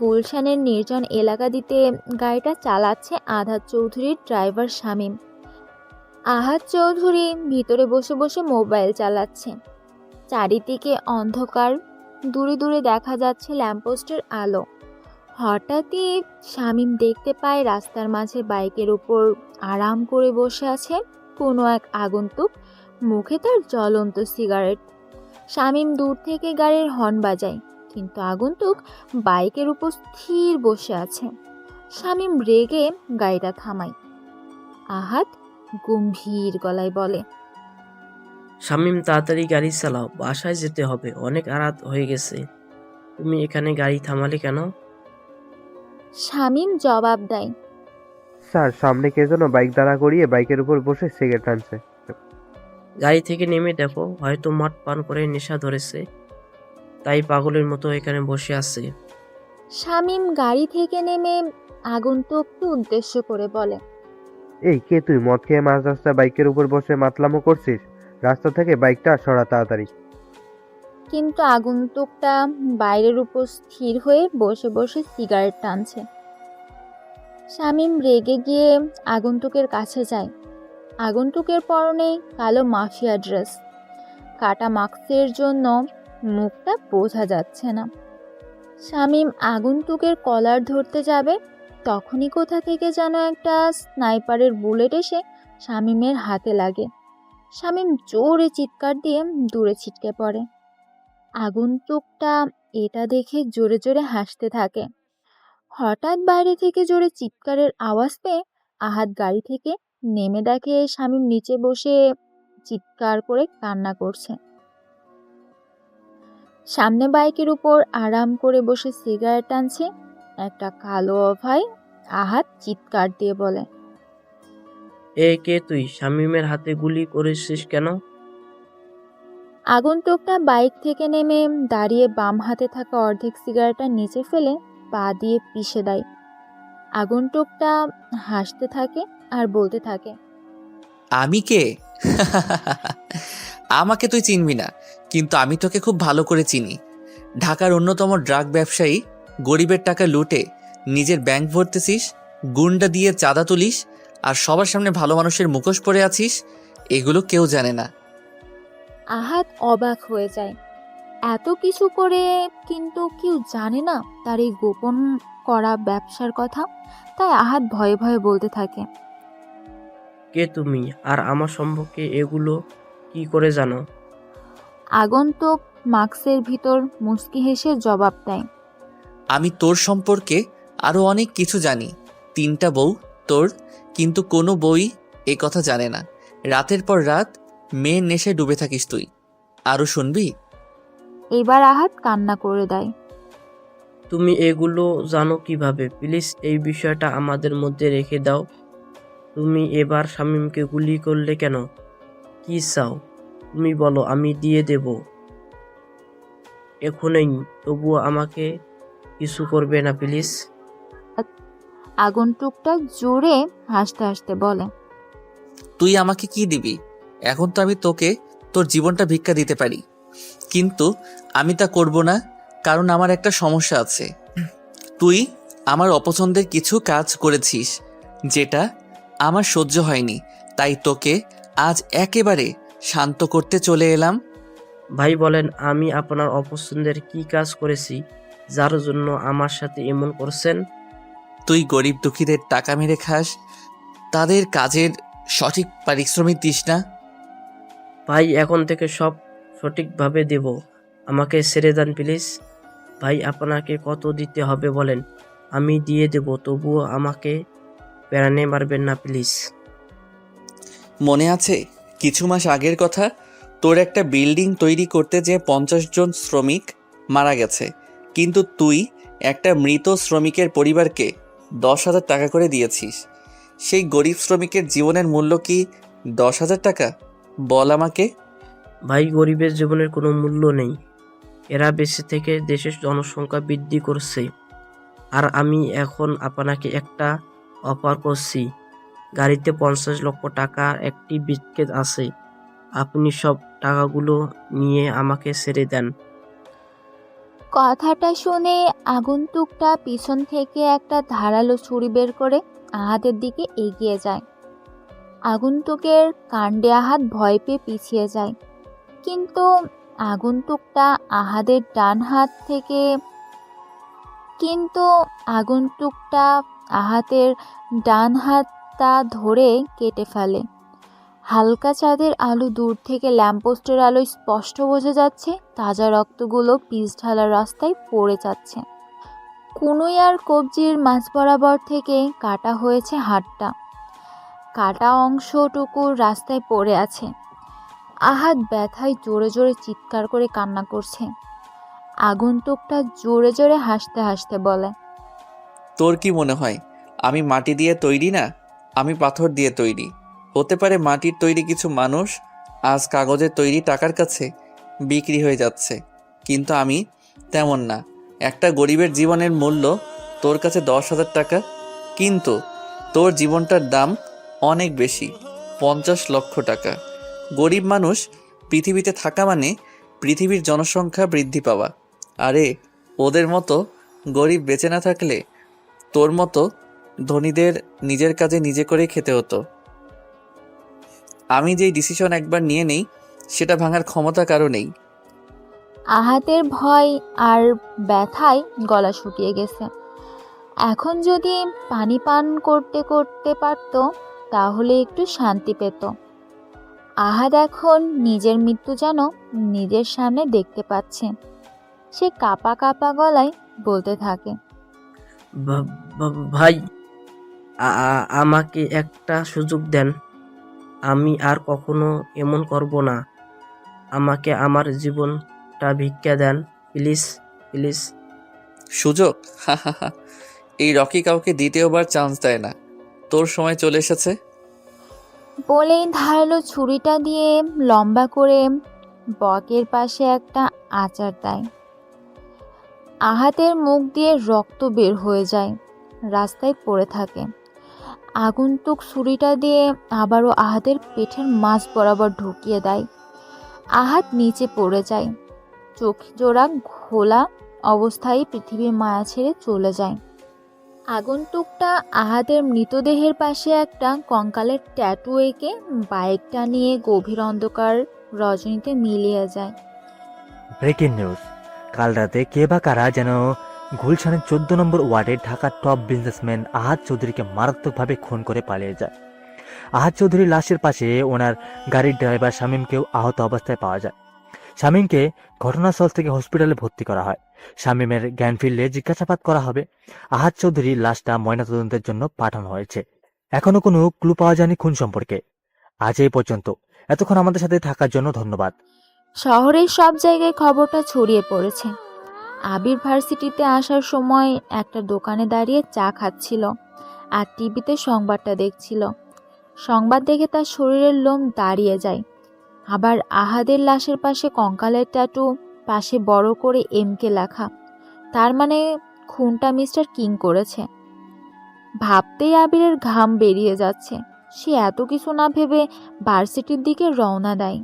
গুলশানের নির্জন এলাকা দিতে গাড়িটা চালাচ্ছে আহাদ চৌধুরীর ড্রাইভার শামীম। আহাদ চৌধুরী ভিতরে বসে বসে মোবাইল চালাচ্ছে। চারিদিকে অন্ধকার, দূরে দূরে দেখা যাচ্ছে ল্যাম্পপোস্টের আলো। হঠাৎই শামীম দেখতে পায় রাস্তার মাঝে বাইকের উপর আরাম করে বসে আছে কোনো এক আগন্তুক, মুখে তার জ্বলন্ত সিগারেট। শামীম দূর থেকে গাড়ির হর্ন বাজায়, কিন্তু আগন্তুক বাইকের উপর স্থির বসে আছে। শামীম রেগে গাড়িটা থামায়। আহাদ গম্ভীর গলায় বলে, শামীম, তাড়াতাড়ি গাড়ি চালাও, বাসায় যেতে হবে, অনেক রাত হয়ে গেছে। তুমি এখানে গাড়ি থামালে কেন? শামীম জবাব দেয়, স্যার, সামনে কে যেন বাইক দাঁড়া করিয়ে বাইকের উপর বসে সিগারেট টানছে। গাড়ি থেকে নেমে দেখো, হয়তো মদ পান করে নেশা ধরেছে, তাই পাগলের মতো এখানে বসে আছে। শামীম গাড়ি থেকে নেমে আগন্তুককে উদ্দেশ্য করে বলে, এই কে তুই? মদ খেয়ে মাঝ রাস্তায় বাইকের উপর বসে মাতলামো করছিস? রাস্তা থেকে বাইকটা সরা তাড়াতাড়ি। কিন্তু আগন্তুকটা বাইরের উপর স্থির হয়ে বসে বসে সিগারেট টানছে। শামীম রেগে গিয়ে আগন্তুকের কাছে যায়। আগন্তুকের পরনে কালো মাফিয়া ড্রেস, কাটা মাস্কের জন্য মুখটা বোঝা যাচ্ছে না। শামীম আগন্তুকের কলার ধরতে যাবে, তখনই কোথা থেকে যেন একটা স্নাইপারের বুলেট এসে শামীমের হাতে লাগে। শামীম জোরে চিৎকার দিয়ে দূরে ছিটকে পড়ে। আগন্তুকটা এটা দেখে জোরে জোরে হাসতে থাকে। হঠাৎ বাইরে থেকে জোরে চিৎকারের আওয়াজ পেয়ে আহাদ গাড়ি থেকে নেমে দেখে শামীম নিচে বসে চিৎকার করে কান্না করছে। সামনে বাইকের উপর আরাম করে বসে সিগারেট টানছে একটা কালো অভাই। আহাদ চিৎকার দিয়ে বলে, এ কে তুই? শামীমের হাতে গুলি করেছিস কেন? আগন্তুকটা বাইক থেকে নেমে দাঁড়িয়ে বাম হাতে থাকা অর্ধেক সিগারেটটা নিচে ফেলে পা দিয়ে পিষে দেয়। আগন্তুকটা হাসতে থাকে আর বলতে থাকে, আমি কে? আমাকে তুই চিনবি না, কিন্তু আমি তোকে খুব ভালো করে চিনি। ঢাকার অন্যতম ড্রাগ ব্যবসায়ী, গরিবের টাকা লুটে নিজের ব্যাংক ভরতেছিস, গুন্ডা দিয়ে চাঁদা তুলিস, আর সবার সামনে ভালো মানুষের মুখোশ পরে আছিস। এগুলো কেউ জানে না। আহাদ অবাক হয়ে যায়। এত কিছু করে কিন্তু কেউ জানে না তার এই গোপন করা ব্যবসার কথা। তাই আহাদ ভয়ে ভয়ে বলতে থাকে, কে তুমি, আর আমার সম্পর্কে এগুলো কি করে জানো? আগন্তুক মাস্কের ভিতর মুচকি হেসে জবাব দেয়, আমি তোর সম্পর্কে আরো অনেক কিছু জানি। 3টা বউ তোর, কিন্তু কোনো বই এ কথা জানে না। রাতের পর রাত মেয়ের নেশায় ডুবে থাকিস তুই। আরো শুনবি? এবার আহাদ কান্না করে দেয়। তুমি এগুলো জানো কিভাবে? প্লিজ এই বিষয়টা আমাদের মধ্যে রেখে দাও। তুমি এবার শামীমকে গুলি করলে কেন? কি চাও তুমি বলো, আমি দিয়ে দেব এখনই। তবুও আমাকে কিছু করবে না প্লিজ। আগন্তুকটা জোরে হাসতে হাসতে বলে, তুই আমাকে কি দিবি? এখন তো আমি তোকে তোর জীবনটা ভিক্ষা দিতে পারি, কিন্তু আমি তা করব না, কারণ আমার একটা সমস্যা আছে। তুই আমার অপছন্দের কিছু কাজ করেছিস যেটা আমার সহ্য হয়নি, তাই তোকে আজ একেবারে শান্ত করতে চলে এলাম। ভাই বলেন, আমি আপনার অপছন্দের কি কাজ করেছি যার জন্য আমার সাথে এমন করছেন? তুই গরিব দুঃখীদের টাকা মেরে খাস, তাদের কাজের সঠিক পারিশ্রমিক দিস না। ভাই এখন থেকে সব সঠিকভাবে দেব, আমাকে ছেড়ে দেন প্লিজ। ভাই আপনাকে কত দিতে হবে বলেন, আমি দিয়ে দেব, তবুও আমাকে প্যারানে মারবেন না প্লিজ। মনে আছে কিছু মাস আগের কথা? তোর একটা বিল্ডিং তৈরি করতে যে 50 জন শ্রমিক মারা গেছে, কিন্তু তুই একটা মৃত শ্রমিকের পরিবারকে 10,000 টাকা করে দিয়েছিস। সেই গরিব শ্রমিকের জীবনের মূল্য কি 10,000 টাকা? বল আমাকে। ভাই গরিবের জীবনের কোনো মূল্য নেই, এরা বেঁচে থেকে দেশের জনসংখ্যা বৃদ্ধি করছে। আর আমি এখন আপনাকে একটা অফার করছি, গাড়িতে 50 লক্ষ টাকা একটি ব্রিফকেস আছে, আপনি সব টাকাগুলো নিয়ে আমাকে ছেড়ে দেন। কথাটা শুনে আগন্তুকটা পিছন থেকে একটা ধারালো ছুরি বের করে আহাদের দিকে এগিয়ে যায়। আগন্তুকের কাণ্ডে আহাদ ভয় পেয়ে পিছিয়ে যায়, কিন্তু আগন্তুকটা আহাদের ডান হাত থেকে আহাতের ডান হাতটা ধরে কেটে ফেলে। হালকা চাঁদের আলো দূর থেকে ল্যাম্পপোস্টের আলোয় স্পষ্ট বোঝা যাচ্ছে, তাজা রক্তগুলো পিচ ঢালা রাস্তায় পড়ে যাচ্ছে। কুনুই আর কবজির মাঝ বরাবর থেকে কাটা হয়েছে হাতটা, কাটা অংশটুকু রাস্তায় পড়ে আছে। আহাদ ব্যথায় জোরে জোরে চিৎকার করে কান্না করছে। আগন্তুকটা জোরে জোরে হাসতে হাসতে বলে, তোর কি মনে হয় আমি মাটি দিয়ে তৈরি না? আমি পাথর দিয়ে তৈরি। হতে পারে মাটির তৈরি কিছু মানুষ আজ কাগজের তৈরি টাকার কাছে বিক্রি হয়ে যাচ্ছে, কিন্তু আমি তেমন না। একটা গরিবের জীবনের মূল্য তোর কাছে 10,000 টাকা, কিন্তু তোর জীবনটার দাম অনেক বেশি, 50 লক্ষ টাকা। গরিব মানুষ পৃথিবীতে থাকা মানে পৃথিবীর জনসংখ্যা বৃদ্ধি পাওয়া। আরে ওদের মতো গরিব বেঁচে না থাকলে তোর মতো ধনীদের নিজের কাজে নিজে করেই খেতে হতো। আমি যেই ডিসিশন একবার নিয়ে নেই সেটা ভাঙার ক্ষমতা কারো নেই। আহাতের ভয় আর ব্যথায় গলা শুকিয়ে গেছে। এখন যদি পানি পান করতে করতে পারত তাহলে একটু শান্তি পেত। আহাদ এখন নিজের মৃত্যু যেন নিজের সামনে দেখতে পাচ্ছে। সে কাঁপা কাঁপা গলায় বলতে থাকে, ভাই আমাকে একটা সুযোগ দেন, আমি আর কখনো এমন করব না, আমাকে আমার জীবনটা ভিক্ষা দেন প্লিজ প্লিজ। সুযোগ? এই রকি কাউকে দ্বিতীয়বার চান্স দেয় না। তোর সময় চলে এসেছে। বলেই ধারালো ছুরিটা দিয়ে লম্বা করে বকের পাশে একটা আঁচার দেয়। আহাতের মুখ দিয়ে রক্ত বের হয়ে যায়, রাস্তায় পড়ে থাকে। আগন্তুক ছুরিটা দিয়ে আবারও আহাতের পেটের মাঝ বরাবর ঢুকিয়ে দেয়। আহাত নিচে পড়ে যায়, চোখ জোড়া ঘোলা অবস্থায় পৃথিবীর মায়া ছেড়ে চলে যায়। আগন্তুকটা আহাদের মৃতদেহের পাশে একটা কঙ্কালের ট্যাটু এঁকে বাইকটা নিয়ে গভীর অন্ধকার রজনীতে মিলিয়ে যায়। ব্রেকিং নিউজ, কাল রাতে কে বা কারা যেন গুলশানের 14 নম্বর ওয়ার্ডের ঢাকার টপ বিজনেসম্যান আহাদ চৌধুরীকে মারাত্মকভাবে খুন করে পালিয়ে যায়। আহাদ চৌধুরীর লাশের পাশে ওনার গাড়ির ড্রাইভার শামীমকেও আহত অবস্থায় পাওয়া যায়। শামীমকে ঘটনাস্থল থেকে হসপিটালে ভর্তি করা হয়। শামীমের জ্ঞান ফিরলে জিজ্ঞাসাবাদ করা হবে। আহাদ চৌধুরীর লাশটা ময়নাতদন্তের জন্য পাঠানো হয়েছে। এখনো কোনো ক্লু পাওয়া যায়নি খুন সম্পর্কে। আজ এই পর্যন্ত। এতক্ষণ আমাদের সাথে থাকার জন্য ধন্যবাদ। শহরের সব জায়গায় খবরটা ছড়িয়ে পড়েছে। আবির ভার্সিটিতে আসার সময় একটা দোকানে দাঁড়িয়ে চা খাচ্ছিল আর টিভিতে সংবাদটা দেখছিল। সংবাদ দেখে তার শরীরের লোম দাঁড়িয়ে যায়। আবার আহাদের লাশের পাশে কঙ্কালের ট্যাটু, পাশে বড় করে এমকে লেখা। তার মানে খুনটা মিস্টার কিং করেছে। ভাবতেই আবিরের ঘাম বেরিয়ে যাচ্ছে। সে এত কিছু না ভেবে ভার্সিটির দিকে রওনা দেয়।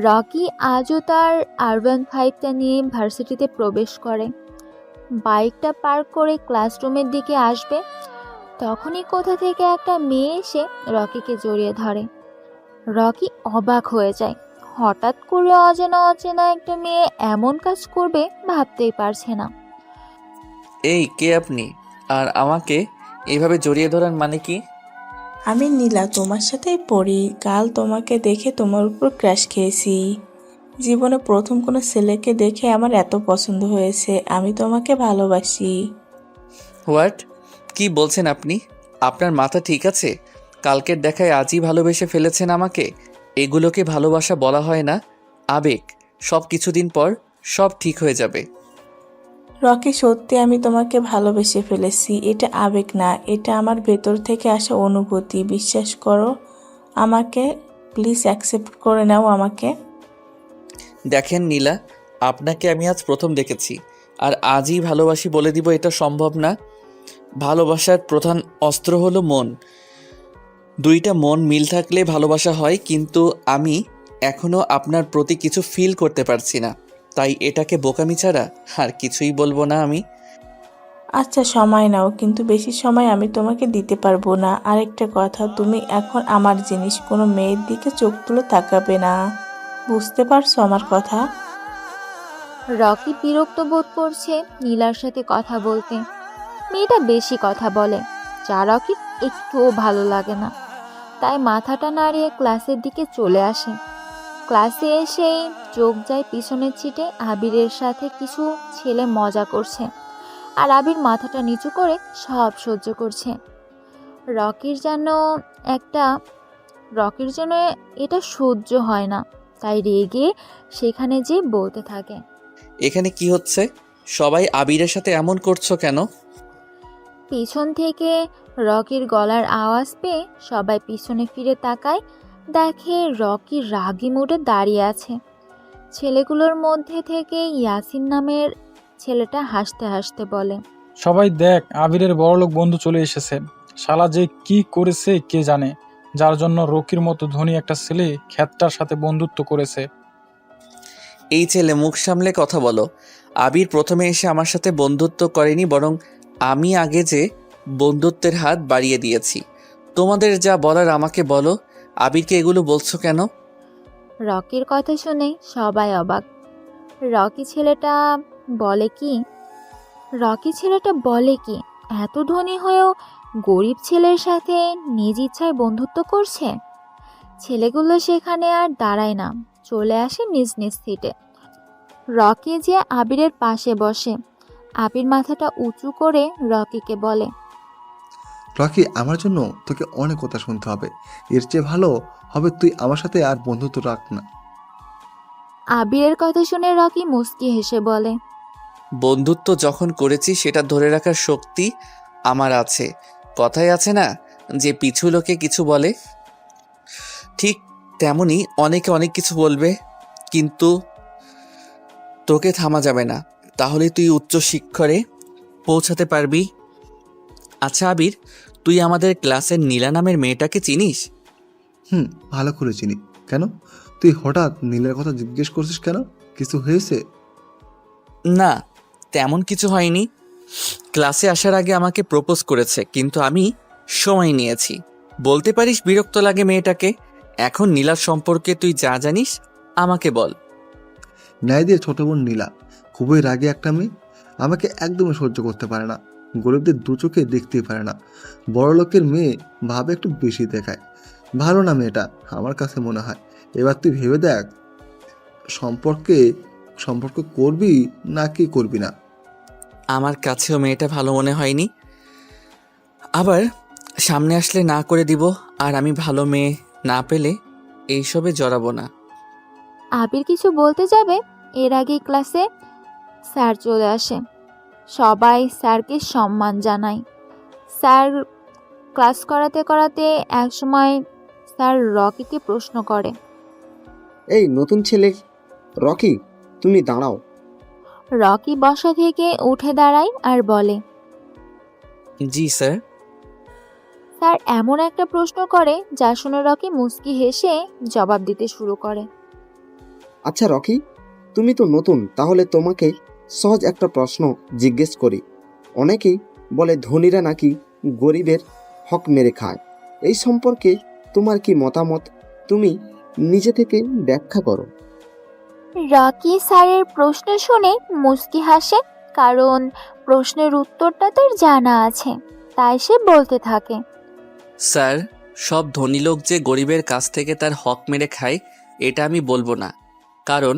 রকি আজও তার R15টা নিয়ে ভার্সিটিতে প্রবেশ করে। বাইকটা পার্ক করে ক্লাসরুমের দিকে আসবে, তখনই কোথা থেকে একটা মেয়ে এসে রকিকে জড়িয়ে ধরে। রকি অবাক হয়ে যায়। হঠাৎ করে অজানা অচেনা একটা মেয়ে এমন কাজ করবে ভাবতেই পারছে না। এই কে আপনি? আর আমাকে এইভাবে জড়িয়ে ধরার মানে কি? আমি নীলা, তোমার সাথেই পড়ি। কাল তোমাকে দেখে তোমার উপর ক্রাশ খেয়েছি। জীবনে প্রথম কোনো ছেলেকে দেখে আমার এত পছন্দ হয়েছে। আমি তোমাকে ভালোবাসি। হোয়াট? কি বলছেন আপনি? আপনার মাথা ঠিক আছে? কালকের দেখায় আজই ভালোবেসে ফেলেছেন আমাকে? এগুলোকে ভালোবাসা বলা হয় না, আবেগ। সব কিছুদিন পর সব ঠিক হয়ে যাবে। রকি, সত্যি আমি তোমাকে ভালোবেসে ফেলেছি। এটা আবেগ না, এটা আমার ভেতর থেকে আসা অনুভূতি। বিশ্বাস করো আমাকে, প্লিজ অ্যাকসেপ্ট করে নাও আমাকে। দেখেন নীলা, আপনাকে আমি আজ প্রথম দেখেছি, আর আজই ভালোবাসি বলে দিব এটা সম্ভব না। ভালোবাসার প্রধান অস্ত্র হলো মন। দুইটা মন মিল থাকলে ভালোবাসা হয়, কিন্তু আমি এখনো আপনার প্রতি কিছু ফিল করতে পারছি না, তাই এটাকে বোকামি ছাড়া আর কিছুই বলবো না আমি। আচ্ছা, সময় নাও, কিন্তু বেশি সময় আমি তোমাকে দিতে পারবো না। আরেকটা কথা, তুমি এখন আমার জিনিস। কোনো মেয়ের দিকে চোখ তুলে তাকাবে না। বুঝতে পারছো আমার কথা? রকি বিরক্ত বোধ করছে নীলার সাথে কথা বলতে। মেয়েটা বেশি কথা বলে, যা রকির একটুও ভালো লাগে না। তাই মাথাটা নাড়িয়ে ক্লাসের দিকে চলে আসে। ক্লাসে এসেই চোখ যায় পিছনের সিটে আবিরের সাথে কিছু ছেলে মজা করছে, আর আবির মাথাটা নিচু করে সব সহ্য করছে। রকির যেন এটা সহ্য হয় না, তাই রেগে সেখানে যে বলতে থাকে, এখানে কি হচ্ছে? সবাই আবিরের সাথে এমন করছো কেন? পিছন থেকে রকির গলার আওয়াজ পেয়ে সবাই পিছনে ফিরে তাকায়। দেখে রকি রাগী মুডে দাঁড়িয়ে আছে। ছেলেগুলোর মধ্যে থেকে ইয়াসিন নামের ছেলেটা হাসতে হাসতে বলে, সবাই দেখ, আবিরের বড়লোক বন্ধু চলে এসেছে। শালা যে কি করেছে কে জানে, যার জন্য রকির মতো ধনী একটা ছেলে খ্যাতটার সাথে বন্ধুত্ব করেছে। এই ছেলে, মুখ সামলে কথা বলো। আবির প্রথমে এসে আমার সাথে বন্ধুত্ব করেনি, বরং আমি আগে যে বন্ধুত্বের হাত বাড়িয়ে দিয়েছি। তোমাদের যা বলার আমাকে বলো। আবিরকে এগুলো বলছো কেন? রকির কথা শুনে সবাই অবাক। রকি ছেলেটা বলে কি এত ধনী হয়েও গরিব ছেলের সাথে নিজ ইচ্ছায় বন্ধুত্ব করছে? ছেলেগুলো সেখানে আর দাঁড়ায় না, চলে আসে নিজ নিজ সিটে। রকি যে আবিরের পাশে বসে। আবির মাথাটা উঁচু করে রকিকে বলে, রকি, আমার জন্য তোকে অনেক কথা শুনতে হবে। এর চেয়ে ভালো হবে তুই আমার সাথে আর বন্ধুত্ব রাখ না। আবিরের কথা শুনে রকি মুচকি হেসে বলে, বন্ধুত্ব যখন করেছি সেটা ধরে রাখার শক্তি আমার আছে। কথায় আছে না যে পিছু লোকে কিছু বলে, ঠিক তেমনি অনেকে অনেক কিছু বলবে, কিন্তু তোকে থামা যাবে না। তাহলে তুই উচ্চ শিক্ষরে পৌঁছাতে পারবি। আচ্ছা আবির, তুই আমাদের ক্লাসের নীলা নামের মেয়েটাকে চিনিস? ভালো করে চিনি। কেন, তুই হঠাৎ নীলের কথা জিজ্ঞেস করছিস কেন? কিছু হয়েছে? না, তেমন কিছু হয়নি। ক্লাসে আসার আগে আমাকে প্রপোজ করেছে, কিন্তু আমি সময় নিয়েছি। বলতে পারিস বিরক্ত লাগে মেয়েটাকে। এখন নীলার সম্পর্কে তুই যা জানিস আমাকে বল। ন্যায়দের ছোট বোন নীলা খুবই রাগী একটা মেয়ে। আমাকে একদমই সহ্য করতে পারে না। গরিবদের দু চোখে দেখতেই পারে না। বড় লোকের মেয়ে ভাবে একটু বেশি দেখায়। ভালো না মেয়েটা, আমার কাছে মনে হয়। এবার তুই ভেবে দেখ। সম্পর্ক করবি নাকি করবি না? আমার কাছেও মেয়েটা ভালো মনে হয়নি, আবার সামনে আসলে না করে দিব। আর আমি ভালো মেয়ে না পেলে এইসবে জড়াবো না। আবির কিছু বলতে যাবে এর আগেই ক্লাসে স্যার চলে আসে। সবাই স্যারকে সম্মান জানায়। স্যার ক্লাস করাতে করাতে একসময় স্যার রকিকে প্রশ্ন করে। এই নতুন ছেলে রকি, তুমি দাঁড়াও। রকি বসা থেকে উঠে দাঁড়ায় আর বলে, জি স্যার। স্যার এমন একটা প্রশ্ন করে যা শুনে রকি মুচকি হেসে জবাব দিতে শুরু করে। আচ্ছা রকি, তুমি তো নতুন, তাহলে তোমাকে সহজ একটা প্রশ্ন জিজ্ঞেস করি। অনেকেই বলে ধনীরা নাকি গরিবের হক মেরে খায়। এই সম্পর্কে তোমার কি মতামত? তুমি নিজে থেকে ব্যাখ্যা করো। রকি স্যারের প্রশ্ন শুনে মুচকি হাসে, কারণ প্রশ্নের উত্তরটা তার জানা আছে। তাই সে বলতে থাকে, স্যার, সব ধনী লোক যে গরিবের কাছ থেকে তার হক মেরে খায় এটা আমি বলবো না। কারণ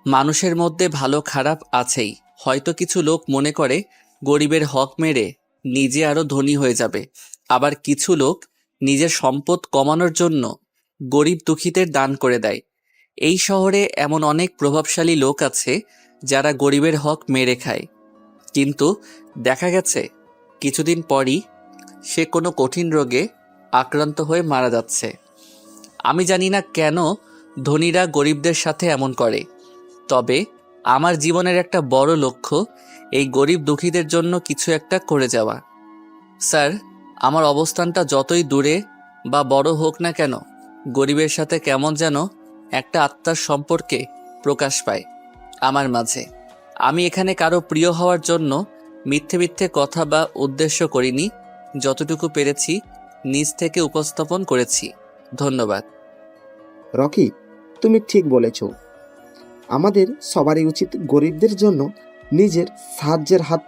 মানুষের মধ্যে ভালো খারাপ আছেই। হয়তো কিছু লোক মনে করে গরিবের হক মেরে নিজে আরো ধনী হয়ে যাবে, আবার কিছু লোক নিজের সম্পদ কমানোর জন্য গরিব দুঃখীদের দান করে দেয়। এই শহরে এমন অনেক প্রভাবশালী লোক আছে যারা গরিবের হক মেরে খায়, কিন্তু দেখা গেছে কিছুদিন পরই সে কোনো কঠিন রোগে আক্রান্ত হয়ে মারা যাচ্ছে। আমি জানি না কেন ধনীরা গরিবদের সাথে এমন করে, তবে আমার জীবনের একটা বড় লক্ষ্য এই গরিব দুঃখীদের জন্য কিছু একটা করে যাওয়া। স্যার, আমার অবস্থানটা যতই দূরে বা বড় হোক না কেন, গরিবের সাথে কেমন যেন একটা আত্মার সম্পর্কে প্রকাশ পায় আমার মাঝে। আমি এখানে কারো প্রিয় হওয়ার জন্য মিথ্যে মিথ্যে কথা বা উদ্দেশ্য করিনি। যতটুকু পেরেছি নিজ থেকে উপস্থাপন করেছি। ধন্যবাদ। রকি, তুমি ঠিক বলেছ। আমাদের সবারই উচিত গরিবদের জন্য নিজের সাহায্যের হাত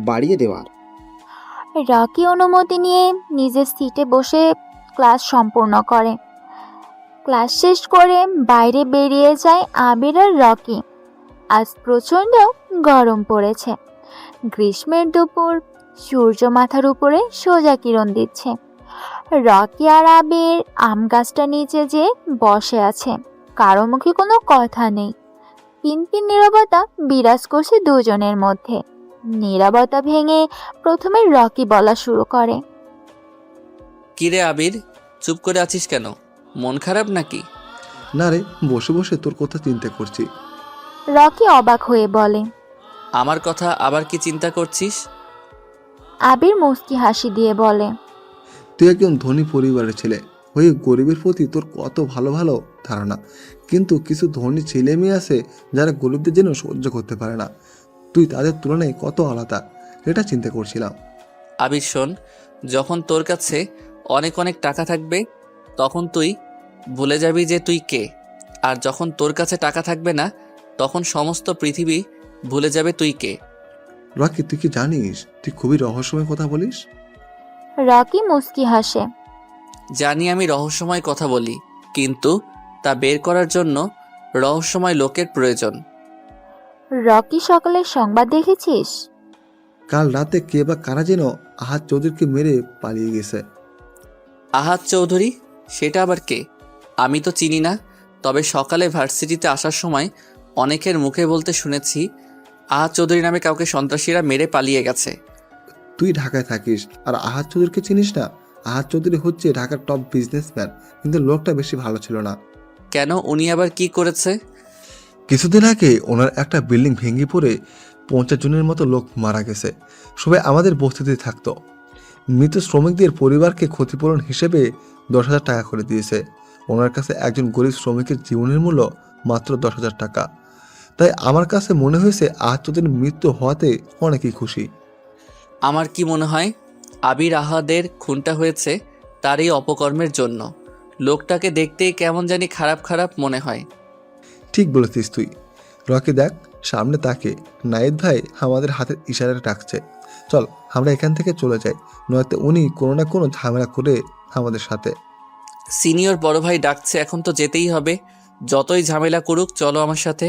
বাড়িয়ে দেওয়ার। রকি অনুমতি নিয়ে নিজের সিটে বসে ক্লাস সম্পূর্ণ করে। ক্লাস শেষ করে বাইরে বেরিয়ে যায় আবির আর রকি। আজ প্রচণ্ড গরম পড়েছে। গ্রীষ্মের দুপুর, সূর্য মাথার উপরে সোজা কিরণ দিচ্ছে। রকি আর আবির আম গাছটা নিচে যে বসে আছে, কারো মুখে কোনো কথা নেই। পিনপিন নীরবতা বিরাজ করছে দুজনের মধ্যে। নীরবতা ভেঙে প্রথমে রকি বলা শুরু করে। কিরে আবির, চুপ করে আছিস কেন? মন খারাপ নাকি? না রে, বসে বসে তোর কথা চিন্তা করছি। রকি অবাক হয়ে বলে, আমার কথা আবার কি চিন্তা করছিস? আবির মুচকি হাসি দিয়ে বলে, তুই একজন ধনী পরিবারের ছেলে হয়ে গরিবের প্রতি তোর কত ভালো ভালো ধারণা, কিন্তু কিছু ধনী ছেলে মেয়ে আছে যারা গরিবদের জন্য সহ্য করতে পারে না। তুই তাদের তুলনায় কত আলাদা, এটা চিন্তা করছিলাম। আবির শোন, যখন তোর কাছে অনেক অনেক টাকা থাকবে তখন তুই ভুলে যাবি যে তুই কে, আর যখন তোর কাছে টাকা থাকবে না তখন সমস্ত পৃথিবী ভুলে যাবে তুই কে। রকি, তুই কি জানিস তুই খুবই রহস্যময় কথা বলিস? রকি মুচকি হাসে। জানি আমি রহস্যময় কথা বলি, কিন্তু তা বের করার জন্য রহস্যময় লোকের প্রয়োজন। রকি, সকালের সংবাদ দেখেছিস? কাল রাতে কে বা কারা যেন আহাদ চৌধুরীকে মেরে পালিয়ে গেছে। আহাদ চৌধুরী? সেটা আবার কে? আমি তো চিনি না, তবে সকালে ভার্সিটিতে আসার সময় অনেকের মুখে বলতে শুনেছি আহাদ চৌধুরী নামে কাউকে সন্ত্রাসীরা মেরে পালিয়ে গেছে। তুই ঢাকায় থাকিস আর আহাদ চৌধুরীকে চিনিস না? আহাদ চৌধুরী হচ্ছে ঢাকার টপ বিজনেসম্যান, কিন্তু লোকটা বেশি ভালো ছিল না। কেন, উনি আবার কি করেছে? কিছুদিন আগে ওনার একটা বিল্ডিং ভেঙে পড়ে 50 জনের মতো লোক মারা গেছে। সবাই আমাদের বস্তিতে থাকতো। মৃত শ্রমিকদের পরিবারকে ক্ষতিপূরণ হিসেবে 10,000 টাকা করে দিয়েছে। ওনার কাছে একজন গরিব শ্রমিকের জীবনের মূল্য মাত্র 10,000 টাকা। তাই আমার কাছে মনে হয়েছে আহাদ চৌধুরীর মৃত্যু হওয়াতে অনেকেই খুশি। আমার কি মনে হয় আবির আহাদের খুনটা হয়েছে তার এই অপকর্মের জন্য। লোকটাকে দেখতেই কেমন জানি খারাপ খারাপ মনে হয়। ঠিক বলেছিস তুই। রকি দেখ, সামনে তাকে নাহিদ ভাই আমাদের হাতের ইশারায় ডাকছে। চল আমরা এখান থেকে চলে যাই, নয়তো উনি কোনো না কোনো ঝামেলা করে আমাদের সাথে। সিনিয়র বড় ভাই ডাকছে, এখন তো যেতেই হবে। যতই ঝামেলা করুক চলো আমার সাথে।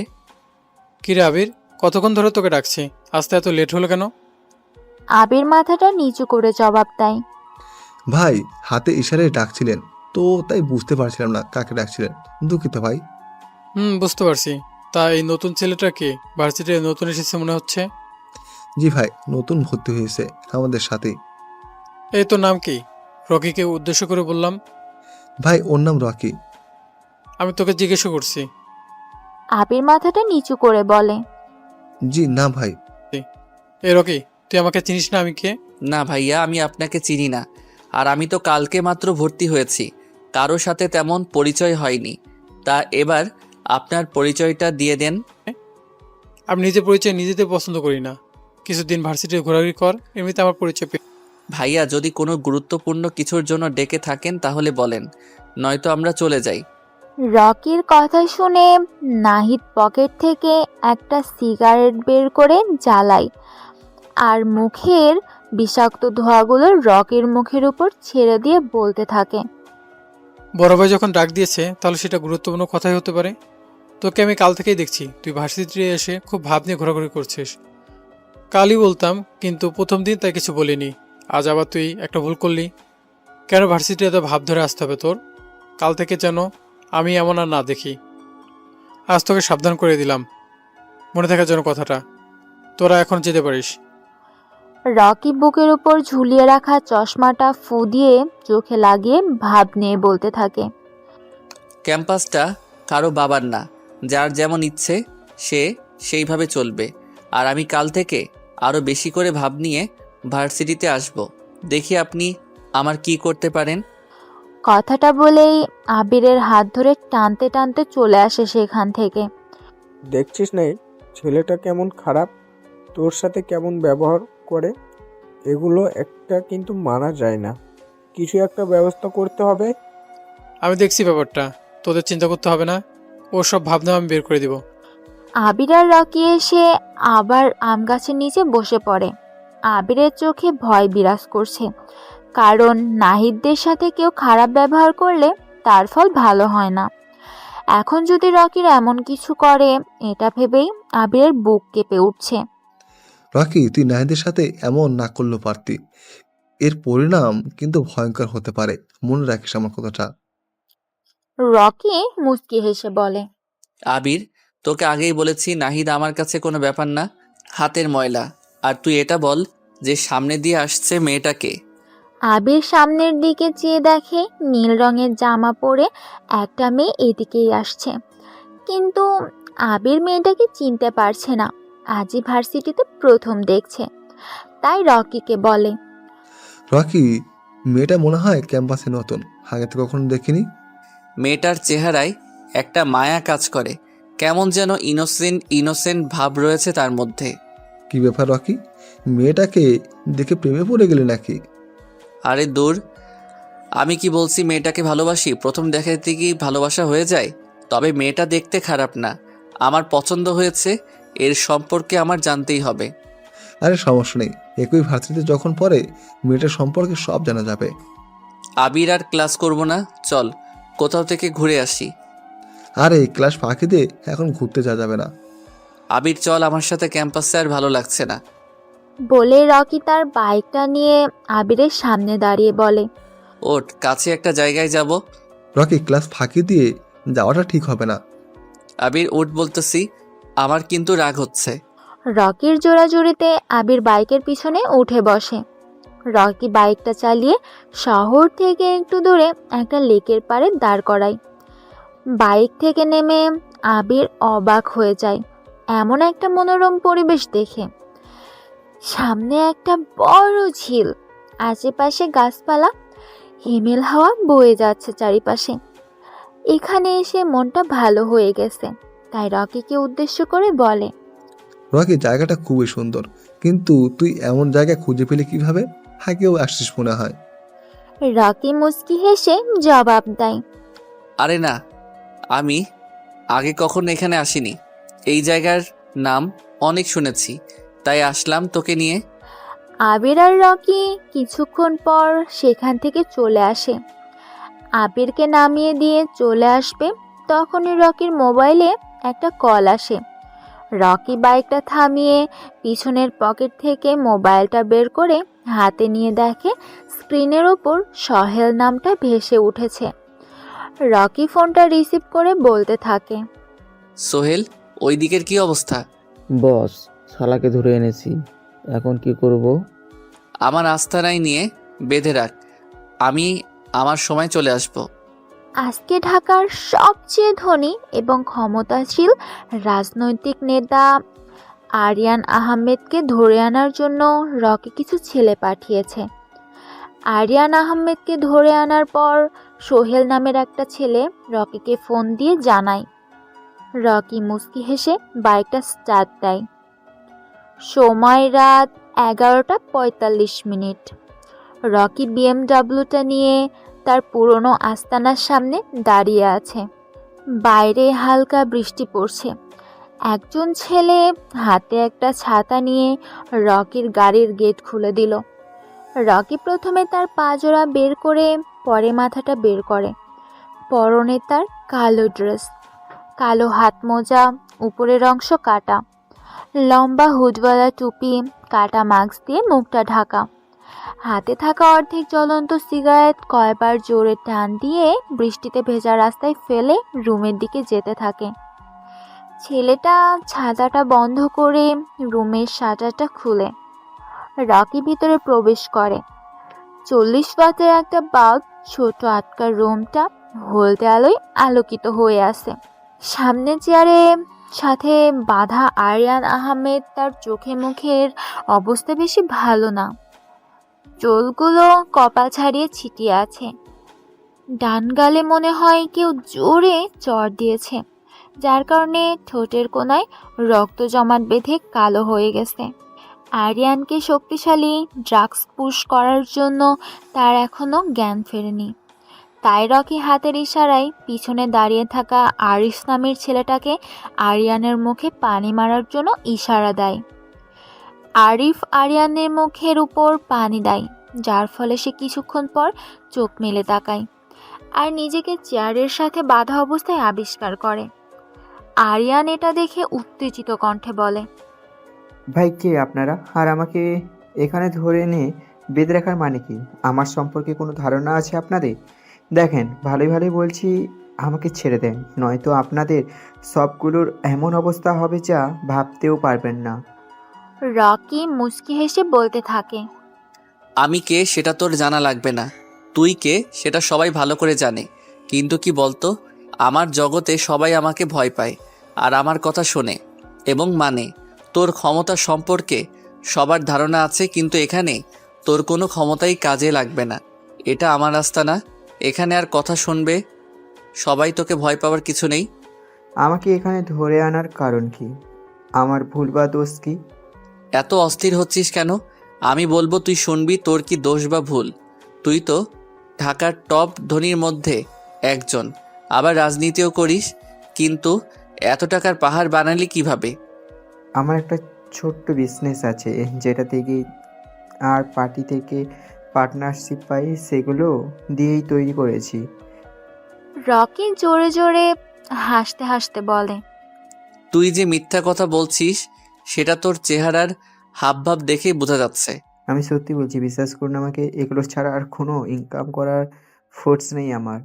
কিরে আবির, কতক্ষণ ধরে তোকে ডাকছি, আসতে এত লেট হলো কেন? আবির মাথাটা নিচু করে জবাব দেয়। ভাই হাতে ইশারায় ডাকছিলেন, তো তাই বুঝতে পারছিলাম না কাকে ডাকছিলেন। দুঃখিত ভাই। বুঝতে পারছি। তা এই নতুন ছেলেটা কে? ভার্সিটিতে নতুন এসেছে মনে হচ্ছে। জি ভাই, নতুন ভর্তি হয়েছে আমাদের সাথেই। এই তোর নাম কি? রকিকে উদ্দেশ্য করে বললাম। ভাই ওর নাম রকি। আমি তোকে জিজ্ঞেস করছি। আবির মাথাটা নিচু করে বলে। জি না ভাই। এই রকি, তুই আমাকে চিনিস না? আমি কে? না ভাইয়া, আমি আপনাকে চিনি না। আর আমি তো কালকে মাত্র ভর্তি হয়েছি, কারো সাথে তেমন পরিচয় হয়নি। তা এবার আপনার পরিচয়টা দিয়ে দেন। আমি নিজের পরিচয় নিজেতে পছন্দ করি না। কিছুদিন ভার্সিটিতে ঘোরাঘুরি কর, এমনিতে আমার পরিচয় ভাইয়া, যদি কোনো গুরুত্বপূর্ণ কিছুর জন্য ডেকে থাকেন তাহলে বলেন, নয়তো আমরা চলে যাই। রকির কথা শুনে নাহিদ পকেট থেকে একটা সিগারেট বের করে জ্বালায় আর মুখের বিষাক্ত ধোঁয়াগুলো রকির মুখের উপর ছেড়ে দিয়ে বলতে থাকে। বড় ভাই যখন ডাক দিয়েছে তাহলে সেটা গুরুত্বপূর্ণ কথাই হতে পারে। তোকে আমি কাল থেকেই দেখছি তুই ভার্সিটিতে এসে খুব ভাব নিয়ে ঘোরাঘুরি করছিস। কালই বলতাম, কিন্তু প্রথম দিন তাই কিছু বলিনি। আজ আবার তুই একটা ভুল করলি। কেন ভার্সিটিতে এত ভাব ধরে আসতে হবে তোর? কাল থেকে যেন আমি এমন আর না দেখি। আজ তোকে সাবধান করে দিলাম, মনে থাকার জন্য কথাটা। তোরা এখন যেতে পারিস। রকি বুকের উপর ঝুলিয়ে রাখা চশমাটা ফু দিয়ে চোখে লাগিয়ে ভাব নিয়ে বলতে থাকে। ক্যাম্পাসটা কারো বাবার না, যার যেমন ইচ্ছে সে সেইভাবে চলবে। আর আমি কাল থেকে আরও বেশি করে ভাব নিয়ে ভার্সিটিতে আসব। দেখি আপনি আমার কি করতে পারেন। কথাটা বলেই আবিরের হাত ধরে টানতে টানতে চলে আসে সেখান থেকে। দেখছিস না ছেলেটা কেমন খারাপ, তোর সাথে কেমন ব্যবহার করে। এগুলো একটা কিন্তু মানা যায় না, কিছু একটা ব্যবস্থা করতে হবে। আমি দেখছি ব্যাপারটা, তোদের চিন্তা করতে হবে না। ও সব ভাবনা আমি বের করে দিব। আবির আর রকি এসে আবার আম গাছের নিচে বসে পড়ে। আবিরের চোখে ভয় বিরাজ করছে, কারণ নাহিদদের সাথে কেউ খারাপ ব্যবহার করলে তার ফল ভালো হয় না। এখন যদি রকির এমন কিছু করে, এটা ভেবেই আবিরের বুক কেঁপে উঠছে। রকি, তুই নাহিদের সাথে এমন না করলেও পারতি। এর পরিণাম কিন্তু ভয়ঙ্কর হতে পারে, মনে রাখিস আমার কথাটা। রকি মুচকি হেসে বলে। আবির, তোকে আগেই বলেছি নাহিদ আমার কাছে কোনো ব্যাপার না, হাতের ময়লা। আর তুই এটা বল যে সামনে দিয়ে আসছে মেয়েটাকে। আবির সামনের দিকে চেয়ে দেখে নীল রঙের জামা পরে একটা মেয়ে এদিকেই আসছে, কিন্তু আবির মেয়েটাকে চিনতে পারছে না। আজই ভার্সিটিতে প্রথম দেখছে, তাই রকিকে বলে। রকি, মেয়েটা মনে হয় ক্যাম্পাসে নতুন, আগে তো কখনো দেখিনি। মেয়েটার চেহারায় একটা মায়া কাজ করে, কেমন যেন ইনোসেন্ট ইনোসেন্ট ভাব রয়েছে তার মধ্যে। কি ব্যাপার রকি, মেয়েটাকে দেখে প্রেমে পড়ে গেলে নাকি? আরে দূর, আমি কি বলছি মেয়েটাকে ভালোবাসি? প্রথম দেখাতে কি ভালোবাসা হয়ে যায়? তবে মেয়েটা দেখতে খারাপ না, আমার পছন্দ হয়েছে। এর সম্পর্কে আমার জানতেই হবে। আরে সমস্যা নেই, একই ভার্সিটিতে যখন পড়ে মেয়েটার সম্পর্কে সব জানা যাবে। আবির আর ক্লাস করব না, চল কোথাও থেকে ঘুরে আসি। আরে ক্লাস ফাঁকি দিয়ে এখন ঘুরতে যাওয়া যাবে না। আবির চল আমার সাথে, ক্যাম্পাসে আর ভালো লাগছে না। বলে রকি তার বাইকটা নিয়ে আবিরের সামনে দাঁড়িয়ে বলে। ওঠ, কাছে একটা জায়গায় যাব। রকি, ক্লাস ফাঁকি দিয়ে যাওয়াটা ঠিক হবে না। আবির উঠ বলতেছি, আমার কিন্তু রাগ হচ্ছে। রকির জোড়াজুড়িতে আবির বাইকের পিছনে উঠে বসে। রকি বাইকটা চালিয়ে শহর থেকে একটু দূরে একটা লেকের পাড়ে দাঁড় করায়। বাইক থেকে নেমে আবির অবাক হয়ে যায় এমন একটা মনোরম পরিবেশ দেখে। সামনে একটা বড় ঝিল, আশেপাশে গাছপালা, হিমেল হাওয়া বয়ে যাচ্ছে চারিপাশে। এখানে এসে মনটা ভালো হয়ে গেছে, তাই রকিকে উদ্দেশ্য করে বলে। রকি, জায়গাটা খুবই সুন্দর, কিন্তু তুই এমন জায়গা খুঁজে পেলি কিভাবে? আগেও আসছিস মনে হয়। রকি মুচকি হেসে জবাব দেয়। আরে না, আমি আগে কখনো এখানে আসিনি। এই জায়গার নাম অনেক শুনেছি, তাই আসলাম তোকে নিয়ে। আবির আর রকি কিছুক্ষণ পর সেখান থেকে চলে আসে। আবিরকে নামিয়ে দিয়ে চলে আসবে তখনই রকির মোবাইলে একটা কল আসে। রকি বাইকটা থামিয়ে পিছনের পকেট থেকে মোবাইলটা বের করে হাতে নিয়ে দেখে স্ক্রিনের ওপর সোহেল নামটা ভেসে উঠেছে। রকি ফোনটা রিসিভ করে বলতে থাকে, সোহেল, ওই দিকের কি অবস্থা? বস, শালাকে ধরে এনেছি, এখন কি করব? আমার আস্তানায় নিয়ে বেঁধে রাখ, আমি আমার সময় চলে আসব। আজকে ঢাকার সবচেয়ে ধনী এবং ক্ষমতাশীল রাজনৈতিক নেতা আরিয়ান আহমেদকে ধরে আনার জন্য রকি কিছু ছেলে পাঠিয়েছে। আরিয়ান আহমেদকে ধরে আনার পর সোহেল নামের একটা ছেলে রকিকে ফোন দিয়ে জানায়। রকি মুচকি হেসে বাইকটা স্টার্ট দেয়। সময় রাত 11:45। রকি বিএমডাব্লিউটা নিয়ে তার পুরনো আস্তানার সামনে দাঁড়িয়ে আছে। বাইরে হালকা বৃষ্টি পড়ছে। একজন ছেলে হাতে একটা ছাতা নিয়ে রকির গাড়ির গেট খুলে দিল। রকি প্রথমে তার পাজোড়া বের করে পরে মাথাটা বের করে। পরনে তার কালো ড্রেস, কালো হাত মোজা, উপরের অংশ কাটা, লম্বা হুডওয়ালা টুপি, কাটা মাস্ক দিয়ে মুখটা ঢাকা। হাতে থাকা অর্ধেক জ্বলন্ত সিগারেট কয়বার জোরে টান দিয়ে বৃষ্টিতে ভেজা রাস্তায় ফেলে রুমের দিকে যেতে থাকে। ছেলেটা ছাতাটা বন্ধ করে রুমের শাটারটা খুলে রকি ভিতরে প্রবেশ করে। 40 ওয়াটের একটা বাল্ব ছোট আটকার রুমটা হলদে আলোয় আলোকিত হয়ে আছে। সামনে চেয়ারে সাথে বাঁধা আরিয়ান আহমেদ, তার চোখে মুখের অবস্থা বেশি ভালো না। চুলগুলো কপাল ছাড়িয়ে ছিটিয়ে আছে। ডান গালে মনে হয় কেউ জোরে চড় দিয়েছে, যার কারণে ঠোঁটের কোনায় রক্ত জমাট বেঁধে কালো হয়ে গেছে। আরিয়ানকে শক্তিশালী ড্রাগস পুশ করার জন্য তার এখনও জ্ঞান ফেরেনি। তাই রকি হাতের ইশারায় পিছনে দাঁড়িয়ে থাকা আরিফ নামের ছেলেটাকে আরিয়ানের মুখে পানি মারার জন্য ইশারা দেয়। আরিফ আরিয়ানের মুখের উপর পানি দেয়, যার ফলে সে কিছুক্ষণ পর চোখ মেলে তাকায় আর নিজেকে চেয়ারের সাথে বাঁধা অবস্থায় আবিষ্কার করে। আরিয়ান এটা দেখে উত্তেজিত কণ্ঠে বলে, ভাই কে আপনারা, আর আমাকে এখানে ধরে এনে বেঁধে রাখার মানে কি? আমার সম্পর্কে কোনো ধারণা আছে আপনাদের? দেখেন, ভালোই ভালোই বলছি, আমাকে ছেড়ে দেন, নয়তো আপনাদের সবগুলোর এমন অবস্থা হবে যা ভাবতেও পারবেন না। রকি মুচকি হেসে বলতে থাকে, আমি কে সেটা তোর জানা লাগবে না, তুই কে সেটা সবাই ভালো করে জানে। কিন্তু কি বলতো, আমার জগতে সবাই আমাকে ভয় পায় আর আমার কথা শোনে এবং মানে। তোর ক্ষমতা সম্পর্কে সবার ধারণা আছে, কিন্তু এখানে তোর কোনো ক্ষমতাই কাজে লাগবে না। এটা আমার রাস্তা না, এখানে আর কথা শুনবে সবাই, তোকে ভয় পাওয়ার কিছু নেই। আমাকে এখানে ধরে আনার কারণ কি? আমার ভুল বা দোষ কি? এত অস্থির হচ্ছিস কেন? আমি বলবো তুই শুনবি, তোর কি দোষ বা ভুল? তুই তো ঢাকার টপ ধনীর মধ্যে একজন, আবার রাজনীতিও করিস, কিন্তু এত টাকার পাহাড় বানালি কিভাবে? আমার একটা ছোট্ট বিজনেস আছে, যেটা থেকে আর পার্টি থেকে পার্টনারশিপ পাই, সেগুলো দিয়েই তৈরি করেছি। রকি জোরে জোরে হাসতে হাসতে বলে, তুই যে মিথ্যা কথা বলছিস সেটা তোর চেহারার হাবভাব দেখেই বোঝা যাচ্ছে। আমি সত্যি বলছি, বিশ্বাস করুন আমাকে, এগুলো ছাড়া আর কোনো ইনকাম করার ফোর্স নেই আমার।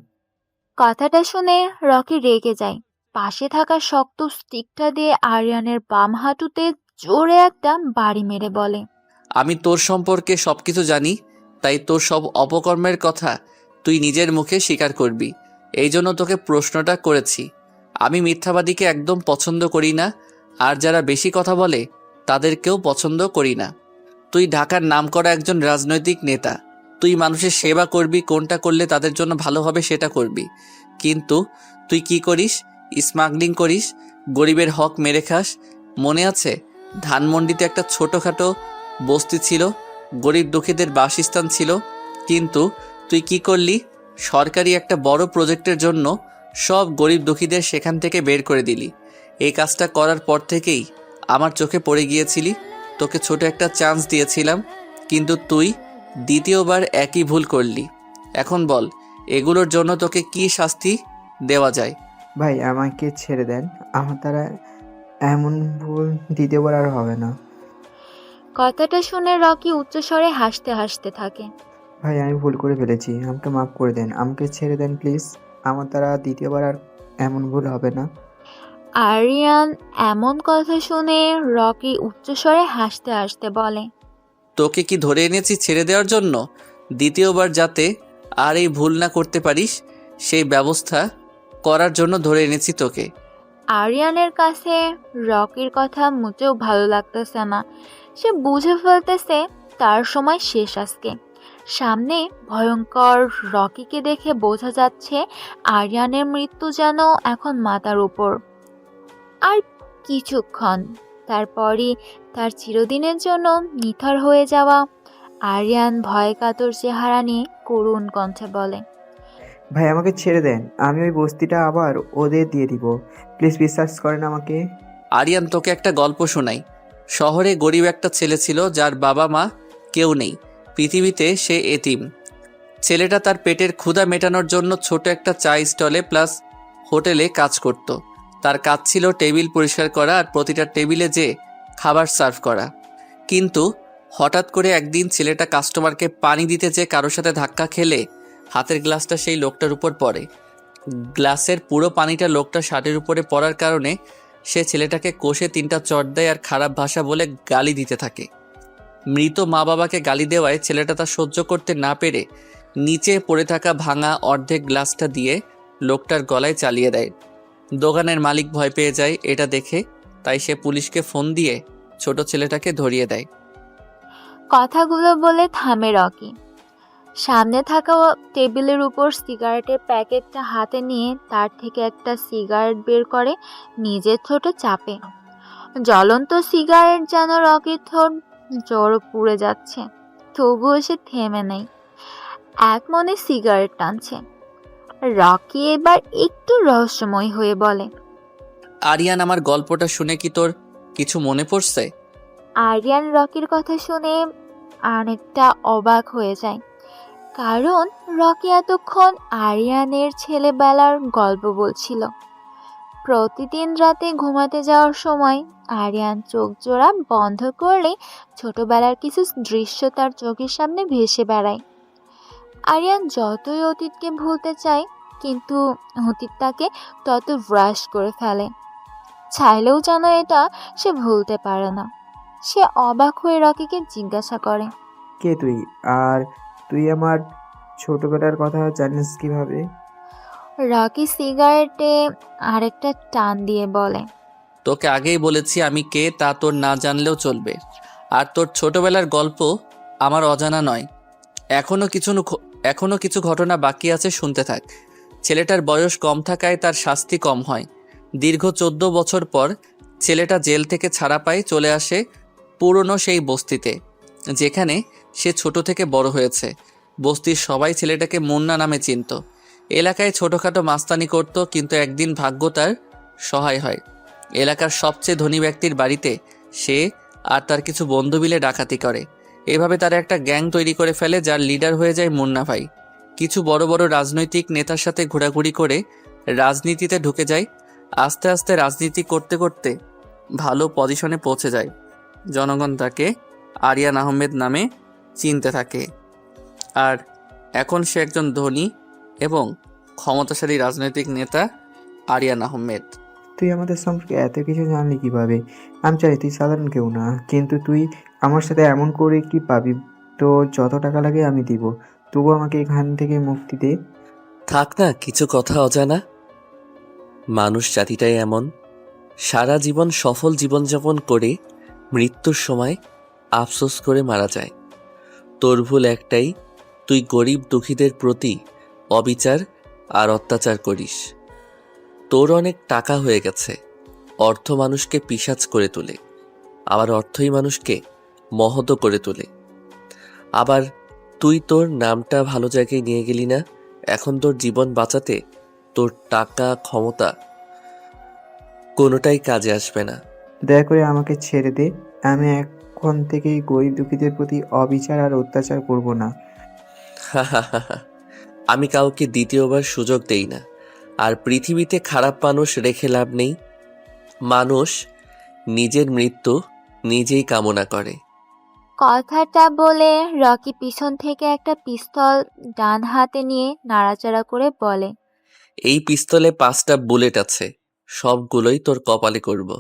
কথাটা শুনে রকি রেগে যায়। পাশে থাকা শক্ত স্টিকটা দিয়ে আরিয়ানের বাম হাঁটুতে জোরে একটা বাড়ি মেরে বলে, আমি তোর সম্পর্কে সবকিছু জানি, তাই তোর সব অপকর্মের কথা তুই নিজের মুখে স্বীকার করবি। এই জন্য তোকে প্রশ্নটা করেছি। আমি মিথ্যাবাদীকে একদম পছন্দ করি না, আর যারা বেশি কথা বলে তাদেরকেও পছন্দ করি না। তুই ঢাকার নামকরা একজন রাজনৈতিক নেতা, তুই মানুষের সেবা করবি, কোনটা করলে তাদের জন্য ভালো হবে সেটা করবি। কিন্তু তুই কি করিস? স্মাগলিং করিস, গরিবের হক মেরে খাস। মনে আছে ধানমন্ডিতে একটা ছোটোখাটো বস্তি ছিল, গরিব দুঃখীদের বাসস্থান ছিল, কিন্তু তুই কি করলি? সরকারি একটা বড় প্রজেক্টের জন্য সব গরিব দুঃখীদের সেখান থেকে বের করে দিলি। এই কাজটা করার পর থেকেই আমার চোখে পড়ে গিয়েছিলি। তোকে ছোট একটা চান্স দিয়েছিলাম, কিন্তু তুই দ্বিতীয়বার একই ভুল করলি। এখন বল, এগুলোর জন্য তোকে কি শাস্তি দেওয়া যায়? ভাই আমাকে ছেড়ে দেন, আমার দ্বারা এমন ভুল দ্বিতীয়বার আর হবে না। কথাটা শুনে রকি উচ্চস্বরে হাসতে হাসতে থাকে। ভাই আমি ভুল করে ফেলেছি, আমাকে মাফ করে দেন, আমাকে ছেড়ে দেন প্লিজ, আমার দ্বারা দ্বিতীয়বার আর এমন ভুল হবে না। আরিয়ান এমন কথা শুনে রকি উচ্চস্বরে হাসতে হাসতে বলে, তোকে কি ধরে এনেছি ছেড়ে দেওয়ার জন্য? দ্বিতীয়বার যাতে আর এই ভুল না করতে পারিস সেই ব্যবস্থা করার জন্য ধরে এনেছি তোকে। আরিয়ানের কাছে রকির কথা মোটেও ভালো লাগতেছে না। সে বুঝে ফেলতেছে তার সময় শেষ আজকে। সামনে ভয়ঙ্কর রকিকে দেখে বোঝা যাচ্ছে আরিয়ানের মৃত্যু যেন এখন মাথার উপর। আর কিছুক্ষণ তারপরই তার চিরদিনের জন্য নিথর হয়ে যাওয়া। আরিয়ান ভয় কাতর চেহারা নিয়ে করুণ কণ্ঠে বলে, ভাই আমাকে ছেড়ে দেন, আমি ওই বস্তিটা আবার ওদের দিয়ে দিব, প্লিজ বিশ্বাস করেন আমাকে। আরিয়ান, তোকে একটা গল্প শোনাই। শহরে গরিব একটা ছেলে ছিল যার বাবা মা কেউ নেই, পৃথিবীতে সে এতিম। ছেলেটা তার পেটের ক্ষুধা মেটানোর জন্য ছোট একটা চা স্টলে প্লাস হোটেলে কাজ করত। তার কাজ ছিল টেবিল পরিষ্কার করা আর প্রতিটা টেবিলে যে খাবার সার্ভ করা। কিন্তু হঠাৎ করে একদিন ছেলেটা কাস্টমারকে পানি দিতে যেয়ে কারোর সাথে ধাক্কা খেলে হাতের গ্লাসটা সেই লোকটার উপর পড়ে। গ্লাসের পুরো পানিটা লোকটার শার্টের উপরে পড়ার কারণে সে ছেলেটাকে কষে 3টা চড় দেয় আর খারাপ ভাষা বলে গালি দিতে থাকে। মৃত মা বাবাকে গালি দেওয়ায় ছেলেটা তা সহ্য করতে না পেরে নিচে পড়ে থাকা ভাঙা অর্ধেক গ্লাসটা দিয়ে লোকটার গলায় চালিয়ে দেয়। দোকানের মালিক ভয় পেয়ে যায় এটা দেখে, তাই সে পুলিশকে ফোন দিয়ে ছোট ছেলেটাকে ধরিয়ে দেয়। কথাগুলো বলে থামে রকি। সামনে থাকা টেবিলের উপর সিগারেটের প্যাকেটটা হাতে নিয়ে তার থেকে একটা সিগারেট বের করে নিজের ঠোঁটে চাপে। জ্বলন্ত সিগারেট যেন রকির ঠোঁট জোর পুড়ে যাচ্ছে, তবুও সে থেমে নেই, এক মনে সিগারেট টানছে। রকি এবার একটু রহস্যময় হয়ে বলে, আরিয়ান, আমার গল্পটা শুনে কি তোর কিছু মনে পড়ছে? আরিয়ান রকির কথা শুনে অনেকটা অবাক হয়ে যায়, কারণ রকি এতক্ষণ আরিয়ানের ছেলেবেলার গল্প বলছিল। প্রতিদিন রাতে ঘুমাতে যাওয়ার সময় আরিয়ান চোখ জোড়া বন্ধ করলে ছোটবেলার কিছু দৃশ্য তার চোখের সামনে ভেসে বেড়ায়। আরিয়ান যতই অতীতকে ভুলতে চায়, কিন্তু অতীত তাকে তত হ্রাস করে ফেলে। চাইলেও যেন এটা সে ভুলতে পারে না। সে অবাক হয়ে রকিকে জিজ্ঞাসা করে, কে তুই, আর তুই আমার ছোটবেলার কথা জানিস কিভাবে? রকি সিগারেটে আরেকটা টান দিয়ে বলে, তোকে আগেই বলেছি আমি কে, তা তোর না জানলেও চলবে। আর তোর ছোটবেলার গল্প আমার অজানা নয়। এখনো কিছু ঘটনা বাকি আছে, শুনতে থাক। ছেলেটার বয়স কম থাকায় তার শাস্তি কম হয়। দীর্ঘ 14 বছর পর ছেলেটা জেল থেকে ছাড়া পায়, চলে আসে পুরনো সেই বস্তিতে যেখানে সে ছোট থেকে বড় হয়েছে। বস্তির সবাই ছেলেটাকে মুন্না নামে চিনত। এলাকায় ছোটোখাটো মাস্তানি করত, কিন্তু একদিন ভাগ্য তার সহায় হয়। এলাকার সবচেয়ে ধনী ব্যক্তির বাড়িতে সে আর তার কিছু বন্ধু মিলে ডাকাতি করে। এভাবে তারা একটা গ্যাং তৈরি করে ফেলে, যার লিডার হয়ে যায় মুন্না ভাই। কিছু বড় বড় রাজনৈতিক নেতার সাথে ঘোরাঘুরি করে রাজনীতিতে ঢুকে যায়। আস্তে আস্তে রাজনীতি করতে করতে ভালো পজিশনে পৌঁছে যায়। জনগণ তাকে আরিয়ান আহমেদ নামে চিনতে থাকে। আর এখন সে একজন ধনী এবং ক্ষমতাশালী রাজনৈতিক নেতা আরিয়ান আহমেদ। তুই আমাদের সম্পর্কে এত কিছু জানলি কিভাবে? আমি চাই তুই সাধারণ কেউ না, কিন্তু তুই আমার সাথে এমন করে কি পাবি? তো যত টাকা লাগে আমি দিব, তবু আমাকে এখান থেকে মুক্তি দে। থাক না কিছু কথা অজানা। মানুষ জাতিটাই এমন, সারা জীবন সফল জীবনযাপন করে মৃত্যুর সময় আফসোস করে মারা যায়। তোর ভুল একটাই, তুই গরিব দুঃখীদের প্রতি অবিচার আর অত্যাচার করিস। তোর অনেক টাকা হয়ে গেছে। অর্থ মানুষকে পিশাচ করে তোলে, আবার অর্থই মানুষকে মহৎ করে তোলে। আবার তুই তোর নামটা ভালো জায়গায় নিয়ে গেলি না। এখন তোর জীবন বাঁচাতে তোর টাকা ক্ষমতা কোনোটাই কাজে আসবে না। দয়া করে আমাকে ছেড়ে দে, আমি এখন থেকেই গরিব দুঃখীদের প্রতি অবিচার আর অত্যাচার করব না। আমি কাউকে দ্বিতীয়বার সুযোগ দেই না। আর পৃথিবীতে খারাপ মানুষ রেখে লাভ নেই। মানুষ নিজের মৃত্যু নিজেই কামনা করে। কথাটা বলে রকি পিছন থেকে একটা পিস্তল ডান হাতে নিয়ে নাড়াচাড়া করে বলে, এই পিস্তলে 5টা বুলেট আছে, সবগুলোই তোর কপালে করব।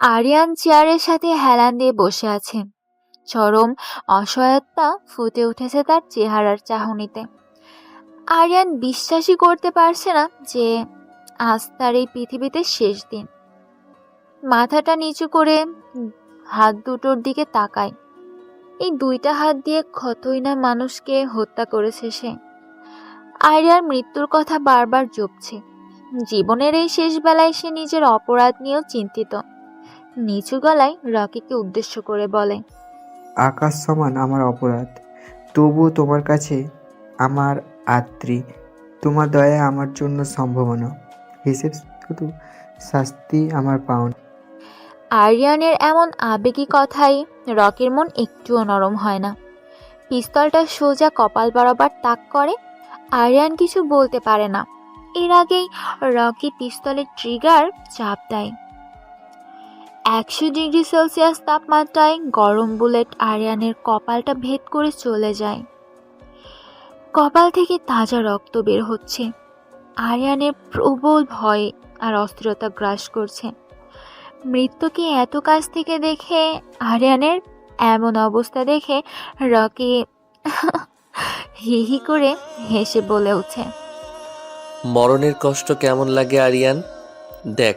আরিয়ান চেয়ারের সাথে হেলান দিয়ে বসে আছে। চরম অসহায়তা ফুটে উঠেছে তার চেহারার চাহনিতে। আরিয়ান বিশ্বাসই করতে পারছে না যে আজ তার এই পৃথিবীতে শেষ দিন। মাথাটা নিচু করে হাত দুটোর দিকে তাকায়। এই দুইটা হাত দিয়ে কতই না মানুষকে হত্যা করেছে সে। আরিয়ার মৃত্যুর কথা বারবার জপছে। জীবনের এই শেষ বেলায় সে নিজের অপরাধ নিয়েও চিন্তিত। নিচু গলায় রকিকে উদ্দেশ্য করে বলে, আকাশ সমান আমার অপরাধ, তবুও তোমার কাছে আমার আত্রি। তোমার দয়া আমার জন্য সম্ভাবনা, হিসেব শুধু শাস্তি আমার পাওনা। আরিয়ানের এমন আবেগী কথাই রকির মন একটুও নরম হয় না। পিস্তলটা সোজা কপাল বরাবর তাক করে। আরিয়ান কিছু বলতে পারে না। এর আগেই রকি পিস্তলের ট্রিগার চাপ দেয়। 100 ডিগ্রি সেলসিয়াস তাপমাত্রায় গরম বুলেট আরিয়ানের কপালটা ভেদ করে চলে যায়। কপাল থেকে তাজা রক্ত বের হচ্ছে। আরিয়ানের প্রবল ভয় আর অস্থিরতা গ্রাস করছে। মৃত্যুকে এত কাছ থেকে দেখে আরিয়ানের এমন অবস্থা দেখে রকি হি হি করে হেসে বলে ওঠে, মরণের কষ্ট কেমন লাগে আরিয়ান? দেখ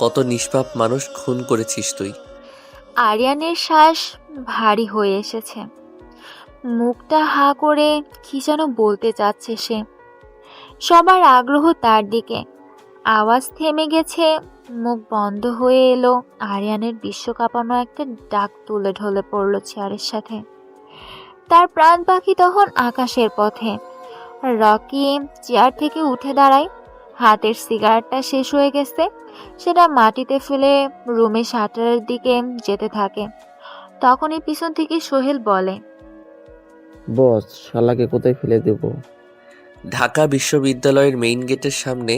কত নিষ্পাপ মানুষ খুন করেছিস তুই। আরিয়ানের শ্বাস ভারী হয়ে এসেছে। মুখটা হা করে কি যেন বলতে চাচ্ছে সে। সবার আগ্রহ তার দিকে। আওয়াজ থেমে গেছে, মুখ বন্ধ হয়ে এলো। আরিয়ানের বিশ্বকাঁপানো একটা ডাক তুলে ঢলে পড়ল চেয়ারের সাথে। তার প্রাণ পাখি তখন আকাশের পথে। রকি চেয়ার থেকে উঠে দাঁড়ায়। হাতের সিগারেটটা শেষ হয়ে গেছে। সেটা মাটিতে ফেলে রুমে শাটারের দিকে যেতে থাকে। তখনই পিছন থেকে সোহেল বলে, বস, শালাকে কোথায় ফেলে দেব? ঢাকা বিশ্ববিদ্যালয়ের মেইন গেটের সামনে,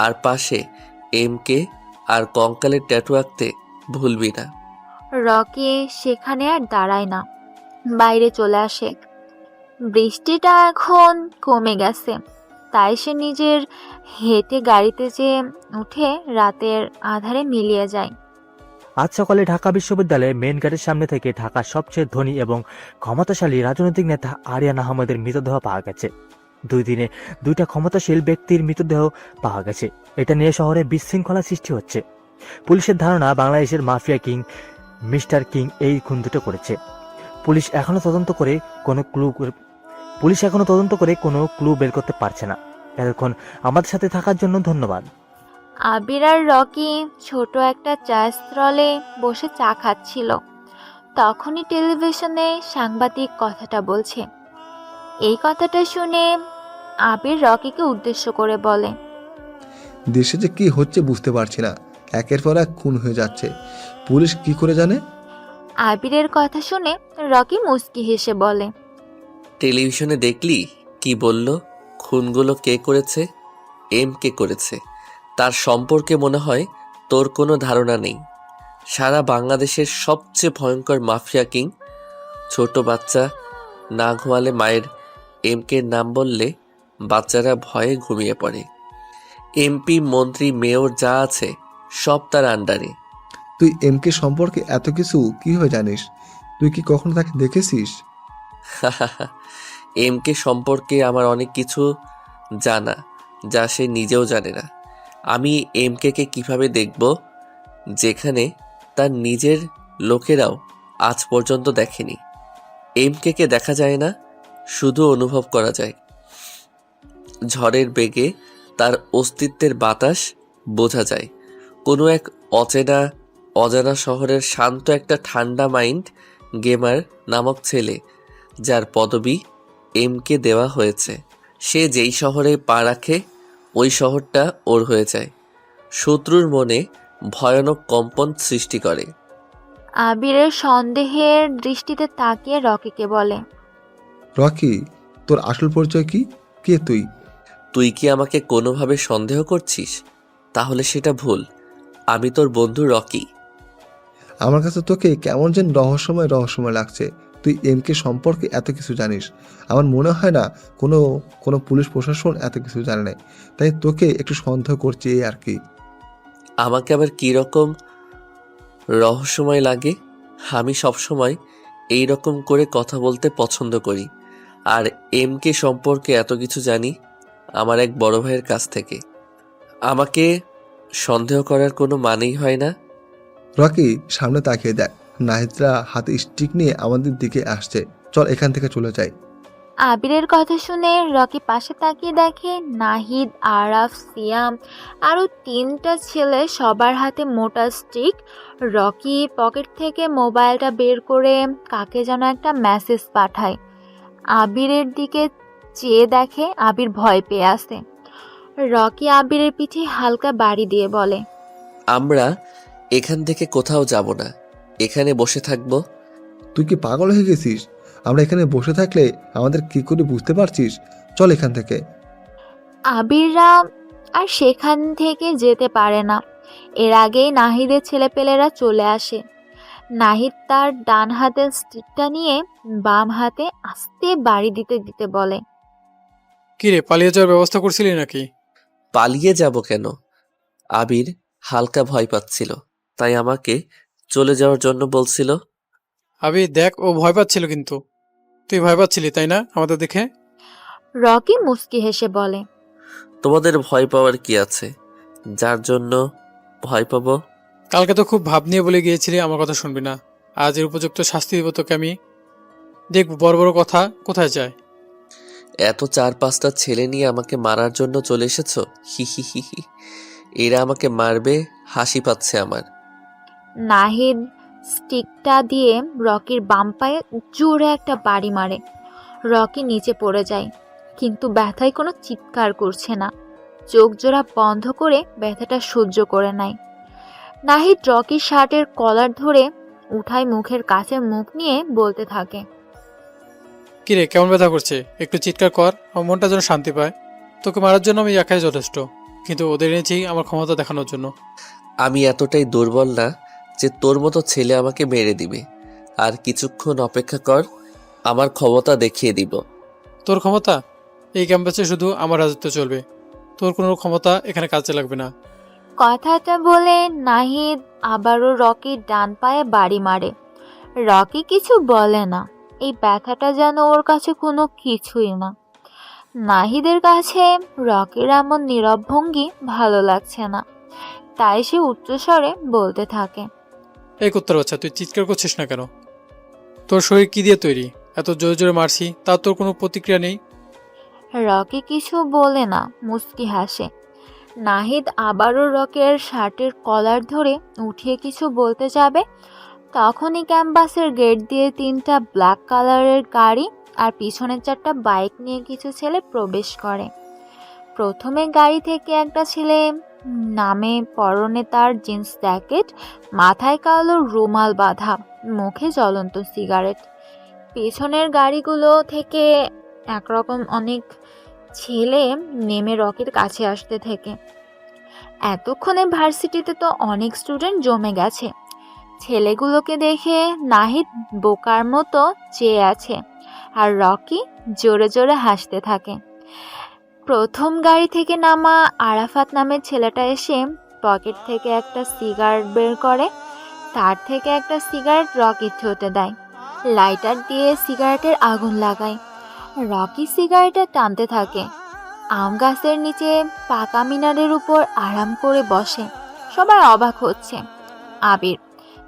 আর পাশে এমকে আর কঙ্কালের ট্যাটু আঁকতে ভুলবি না। রকি সেখানে আর দাঁড়ায় না, বাইরে চলে আসে। বৃষ্টিটা এখন কমে গেছে, তাই সে নিজের হেঁটে গাড়িতে যেয়ে উঠে রাতের আধারে মিলিয়ে যায়। আজ সকালে ঢাকা বিশ্ববিদ্যালয়ে মেন গেটের সামনে থেকে ঢাকার সবচেয়ে ধনী এবং ক্ষমতাশালী রাজনৈতিক নেতা আরিয়ান আহমেদের মৃতদেহ পাওয়া গেছে। 2 দিনে 2টা ক্ষমতাশীল ব্যক্তির মৃতদেহ পাওয়া গেছে। এটা নিয়ে শহরে বিশৃঙ্খলা সৃষ্টি হচ্ছে। পুলিশের ধারণা বাংলাদেশের মাফিয়া কিং মিস্টার কিং এই খুন দুটো করেছে। পুলিশ এখনো তদন্ত করে কোনো ক্লু বের করতে পারছে না। এতক্ষণ আমাদের সাথে থাকার জন্য ধন্যবাদ। আবির আর রকি ছোট একটা চা স্টলে বসে চা খাচ্ছিল। তখনই টেলিভিশনে সাংবাদিক কথাটা বলছে। এই কথাটা শুনে আবির রকিকে উদ্দেশ্য করে বলে, দেশে যে কি হচ্ছে বুঝতে পারছি না, একের পর এক খুন হয়ে যাচ্ছে। পুলিশ কি করে জানে? আবিরের কথা শুনে রকি মুচকি হেসে বলে, টেলিভিশনে দেখলি কি বলল? খুনগুলো কে করেছে? কে করেছে। তার সম্পর্কে মনে হয় তোর কোনো ধারণা নেই। সারা বাংলাদেশের সবচেয়ে ভয়ঙ্কর মাফিয়া কিং। ছোট বাচ্চা না ঘুমালে মায়ের এমকের নাম বললে বাচ্চারা ভয়ে ঘুমিয়ে পড়ে। এমপি, মন্ত্রী, মেয়র যা আছে সব তার আন্ডারে। তুই এমকে সম্পর্কে এত কিছু কিভাবে জানিস? তুই কি কখনো তাকে দেখেছিস? কে সম্পর্কে আমার অনেক কিছু জানা, যা সে নিজেও জানে না। আমি কে কিভাবে দেখব, যেখানে তার নিজের লোকেরাও আজ পর্যন্ত দেখেনি। কে দেখা যায় না, শুধু অনুভব করা যায়। ঝড়ের বেগে তার অস্তিত্বের বাতাস বোঝা যায়। কোনো এক অজানা শহরের শান্ত একটা ঠান্ডা মাইন্ড গেমার নামক ছেলে, যার পদবি কে দেওয়া হয়েছে। সে যেই শহরে পা রাখে ওই শহরটা ওর হয়ে যায়। শত্রুর মনে ভয়ানক কম্পন সৃষ্টি করে। আবিরের সন্দেহের দৃষ্টিতে তাকিয়ে রকিকে বলে, রকি, তোর আসল পরিচয় কি? কে তুই? তুই কি আমাকে কোনোভাবে সন্দেহ করছিস? তাহলে সেটা ভুল। আমি তোর বন্ধু রকি। আমার কাছে তোকে কেমন যেন রহস্যময় লাগছে। তুই এমকে সম্পর্কে এত কিছু জানিস। আমার মনে হয় না কোনো কোনো পুলিশ প্রশাসন এত কিছু জানে না। তাই তোকে একটু সন্দেহ করছি, এই আর কি। আমাকে আবার কী রকম রহস্যময় লাগে? আমি সবসময় এই রকম করে কথা বলতে পছন্দ করি। আর এমকে সম্পর্কে এত কিছু জানি আমার এক বড় ভাইয়ের কাছ থেকে। আমাকে সন্দেহ করার কোনো মানেই হয় না। রকি, সামনে তাকিয়ে দেখ। নাহিদরা হাতে স্টিক নিয়ে আমাদের দিকে আসছে। চল এখান থেকে চলে যাই। আবিরের কথা শুনে রকি পাশে তাকিয়ে দেখে নাহিদ, আরাফ, সিয়াম আরও 3টা ছেলে, সবার হাতে মোটা স্টিক। রকি পকেট থেকে মোবাইলটা বের করে কাকে যেন একটা মেসেজ পাঠায়। আবিরের দিকে চেয়ে দেখে আবির ভয় পেয়ে আসে। রকি আবিরের পিঠে হালকা বাড়ি দিয়ে বলে, আমরা এখান থেকে কোথাও যাব না, এখানে বসে থাকবো। তুই কি পাগল হয়ে গেছিস? আমরা এখানে বসে থাকলে আমাদের কি করে বুঝতে পারছিস? চল এখান থেকে। আবিররা আর সেখান থেকে যেতে পারে না। এর আগেই নাহিদের ছেলেপেলেরা চলে আসে। নাহিদ তার ডান হাতের স্টিকটা নিয়ে বাম হাতে আস্তে বাড়ি দিতে দিতে বলে, কিরে, পালিয়ে যাওয়ার ব্যবস্থা করছিলি নাকি? পালিয়ে যাব কেন? আবির হালকা ভয় পাচ্ছিল, তাই আমাকে চলে যাওয়ার জন্য বলছিল। আবি দেখ, ও ভয় পাচ্ছিল, কিন্তু তুই ভয় পাচ্ছিলি তাই না আমাদের দেখে? রকি মুচকি হেসে বলে, তোমাদের ভয় পাওয়ার কি আছে? যার জন্য ভয় পাবো। কালকে তো খুব ভাব নিয়ে বলে গিয়েছিলি আমার কথা শুনবি না। আজ এর উপযুক্ত শাস্তি দিব তোকে আমি। দেখব বড় বড় কথা কোথায় যায়। এত 4-5টা ছেলে নিয়ে আমাকে মারার জন্য চলে এসেছো? হি হি হি হি। এরা আমাকে মারবে, হাসি পাচ্ছে আমার। নাহিদ স্টিকটা দিয়ে রকির বাম পায়ে জোরে একটা বাড়ি মারে। রকি নিচে পড়ে যায়, কিন্তু ব্যথায় কোনো চিৎকার করছে না। চোখ জোড়া বন্ধ করে ব্যথাটা সহ্য করে নেয়। নাহিদ রকির শার্টের কলার ধরে উঠায় মুখের কাছে মুখ নিয়ে বলতে থাকে, কিরে, কেমন ব্যথা করছে? একটু চিৎকার কর, আমার মনটা যেন শান্তি পায়। তোকে মারার জন্য আমি একাই যথেষ্ট, কিন্তু ওদের এনেছি আমার ক্ষমতা দেখানোর জন্য। আমি এতটাই দুর্বল না যে তোর মতো ছেলে আমাকে মেরে দিবে। আর কিছুক্ষণ অপেক্ষা কর, আমার ক্ষমতা দেখিয়ে দিব। তোর ক্ষমতা? এই ক্যাম্পাসে শুধু আমার রাজত্ব চলবে, তোর কোনো ক্ষমতা এখানে কাজে লাগবে না। কথাটা বলে নাহিদ আবারও রকির ডান পায়ে বাড়ি মারে। রকি কিছু বলে না। এই ব্যথাটা যেন ওর কাছে কোনো কিছুই না। নাহিদের কাছে রকির এমন নীরব ভঙ্গি ভালো লাগছে না, তাই সে উচ্চস্বরে বলতে থাকে, এই কুত্তার বাচ্চা, তুই চিৎকার করছিস না কেন? তোর শরীর কি দিয়ে তৈরি? এত জোরে জোরে মারছি, তার তোর কোনো প্রতিক্রিয়া নেই। রকি কিছু বলে না, মুচকি হাসে। নাহিদ আবারও রকির শার্টের কলার ধরে উঠিয়ে কিছু বলতে যাবে, তখনই ক্যাম্পাসের গেট দিয়ে 3টা ব্ল্যাক কালারের গাড়ি আর পিছনের 4টা বাইক নিয়ে কিছু ছেলে প্রবেশ করে। প্রথমে গাড়ি থেকে একটা ছেলে নামে, পরনে তার জিন্স জ্যাকেট, মাথায় কালো রুমাল বাঁধা, মুখে জ্বলন্ত সিগারেট। পেছনের গাড়িগুলো থেকে একরকম অনেক ছেলে নেমে রকির কাছে আসতে থাকে। এতক্ষণে ভার্সিটিতে তো অনেক স্টুডেন্ট জমে গেছে। ছেলেগুলোকে দেখে নাহিদ বোকার মতো চেয়ে আছে, আর রকি জোরে জোরে হাসতে থাকে। প্রথম গাড়ি থেকে নামা আরাফাত নামের ছেলেটা এসে পকেট থেকে একটা সিগারেট বের করে, তার থেকে একটা সিগারেট রকির ঠোঁটে দেয়। লাইটার দিয়ে সিগারেটের আগুন লাগায়। রকি সিগারেটটা টানতে থাকে। আম গাছের নিচে পাকা মিনারের উপর আরাম করে বসে। সবাই অবাক হচ্ছে। আবির,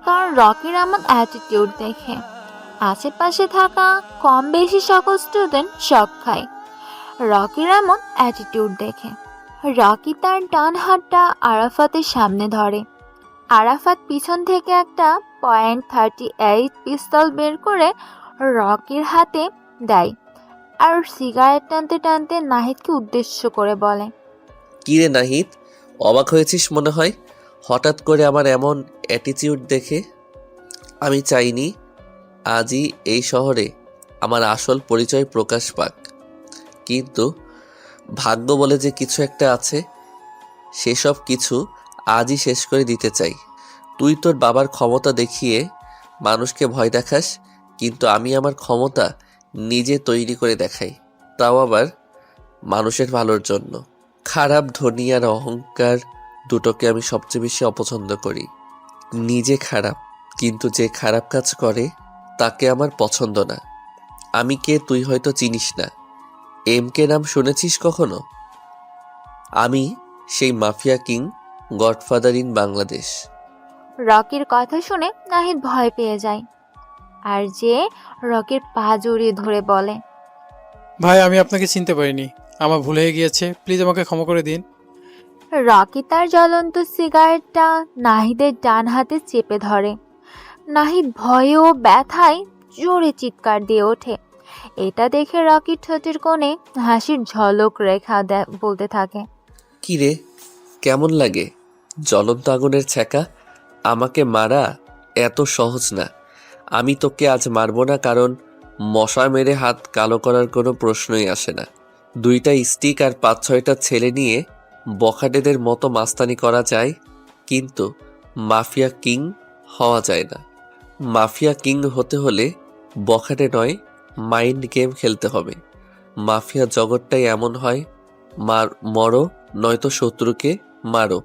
কারণ রকির এমন অ্যাটিটিউড দেখে। আশেপাশে থাকা কম বেশি সকল স্টুডেন্ট শক খায় রকির এমন অ্যাটিটিউড দেখে। রকি তার ডান হাতটা আরাফাতের সামনে ধরে। আরাফাত পিছন থেকে একটা .38 পিস্তল বের করে রকির হাতে দেয়, আর সিগারেট টানতে টানতে নাহিদকে উদ্দেশ্য করে বলে, কিরে নাহিদ, অবাক হয়েছিস মনে হয় হঠাৎ করে আমার এমন অ্যাটিটিউড দেখে? আমি চাইনি আজই এই শহরে আমার আসল পরিচয় প্রকাশ পাক, কিন্তু ভাগ্য বলে যে কিছু একটা আছে, সেসব কিছু আজই শেষ করে দিতে চাই। তুই তোর বাবার ক্ষমতা দেখিয়ে মানুষকে ভয় দেখাস, কিন্তু আমি আমার ক্ষমতা নিজে তৈরি করে দেখাই, তাও আবার মানুষের ভালোর জন্য। খারাপ, ধনী আর অহংকার দুটোকে আমি সবচেয়ে বেশি অপছন্দ করি। নিজে খারাপ, কিন্তু যে খারাপ কাজ করে তাকে আমার পছন্দ না। আমি কে তুই হয়তো চিনিস না, এমকে নাম শুনেছিস কখনো? আমি সেই mafia king, godfather in Bangladesh. রকির কথা শুনে নাহিদ ভয় পেয়ে যায় আর যে রকির পা জড়িয়ে ধরে বলে, ভাই আমি আপনাকে চিনতে পারিনি, আমার ভুল হয়ে গিয়েছে, প্লিজ আমাকে ক্ষমা করে দিন। রকি তার জ্বলন্ত সিগারেটটা নাহিদের ডান হাতে চেপে ধরে। নাহিদ ভয়ে ও ব্যথায় জোরে চিৎকার দিয়ে ওঠে। এটা দেখে রকির ঠোঁটের কোণে হাসির ঝলক রেখা বলতে থাকে, কি রে, কেমন লাগে? জ্বলন্ত আগুনের ছ্যাঁকা, আমাকে মারা এত সহজ না। আমি তোকে আজ মারবো না, কারণ মশা মেরে হাত কালো করার কোনো প্রশ্নই আসে না। 2টা স্টিক আর 5-6টা ছেলে নিয়ে বখাটেদের মতো মাস্তানি করা যায়, কিন্তু মাফিয়া কিং হওয়া যায় না। মাফিয়া কিং হতে হলে বখাটে নয়, মাইন্ড গেম খেলতে হবে। মাফিয়া জগৎটাই এমন হয়, মরো নয়তো শত্রুকে মারো।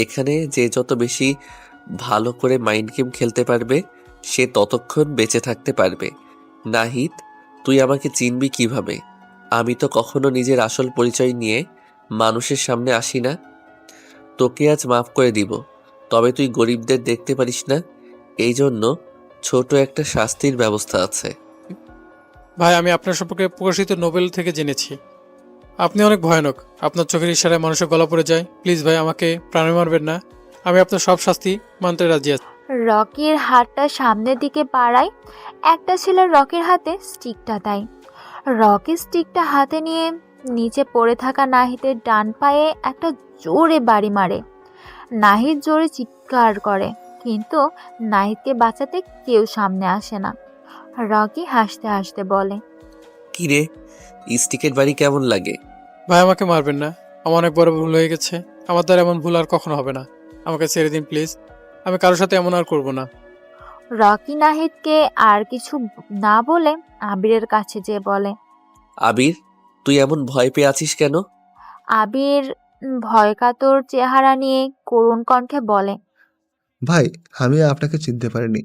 এখানে যে যত বেশি ভালো করে মাইন্ড গেম খেলতে পারবে, সে ততক্ষণ বেঁচে থাকতে পারবে। নাহিদ, তুই আমাকে চিনবি কিভাবে? আমি তো কখনো নিজের আসল পরিচয় নিয়ে মানুষের সামনে আসি না। তোকে আজ মাফ করে দিব, তবে তুই গরিবদের দেখতে পারিস না, এই জন্য ছোট একটা শাস্তির ব্যবস্থা আছে। ভাই আমি আপনার সম্পর্কে প্রকাশিত নোবেল থেকে জেনেছি, আপনি অনেক ভয়ানক, আপনার চোখের ইশারায় মানুষের গলা পড়ে যায়। প্লিজ ভাই আমাকে প্রাণে মারবেন না, আমি আপনার সব শাস্তি মানতে রাজি আছি। রকির হাতটা সামনের দিকে বাড়ায়। একটা ছেলে রকির হাতে স্টিকটা দেয়। রকি স্টিকটা হাতে নিয়ে নিচে পড়ে থাকা নাহিদের ডান পায়ে একটা জোরে বাড়ি মারে। নাহিদ জোরে চিৎকার করে, কিন্তু নাহিদকে বাঁচাতে কেউ সামনে আসে না। রকি হাসতে হাসতে বলে, কি রে, স্টিকের বাড়ি কেমন লাগে? ভাই আমাকে মারবেন না, আমার অনেক বড় ভুল হয়ে গেছে, আমার দ্বারা এমন ভুল আর কখনো হবে না, আমাকে ছেড়ে দিন প্লিজ, আমি কারোর সাথে এমন আর করবো না। রকি নাহিদকে আর কিছু না বলে আবিরের কাছে যেয়ে বলে, আবির, তুই এমন ভয় পেয়ে আছিস কেন? আবির ভয়কাতর চেহারা নিয়ে করুণ কণ্ঠে বলে, ভাই, আমি আপনাকে চিনতে পারিনি,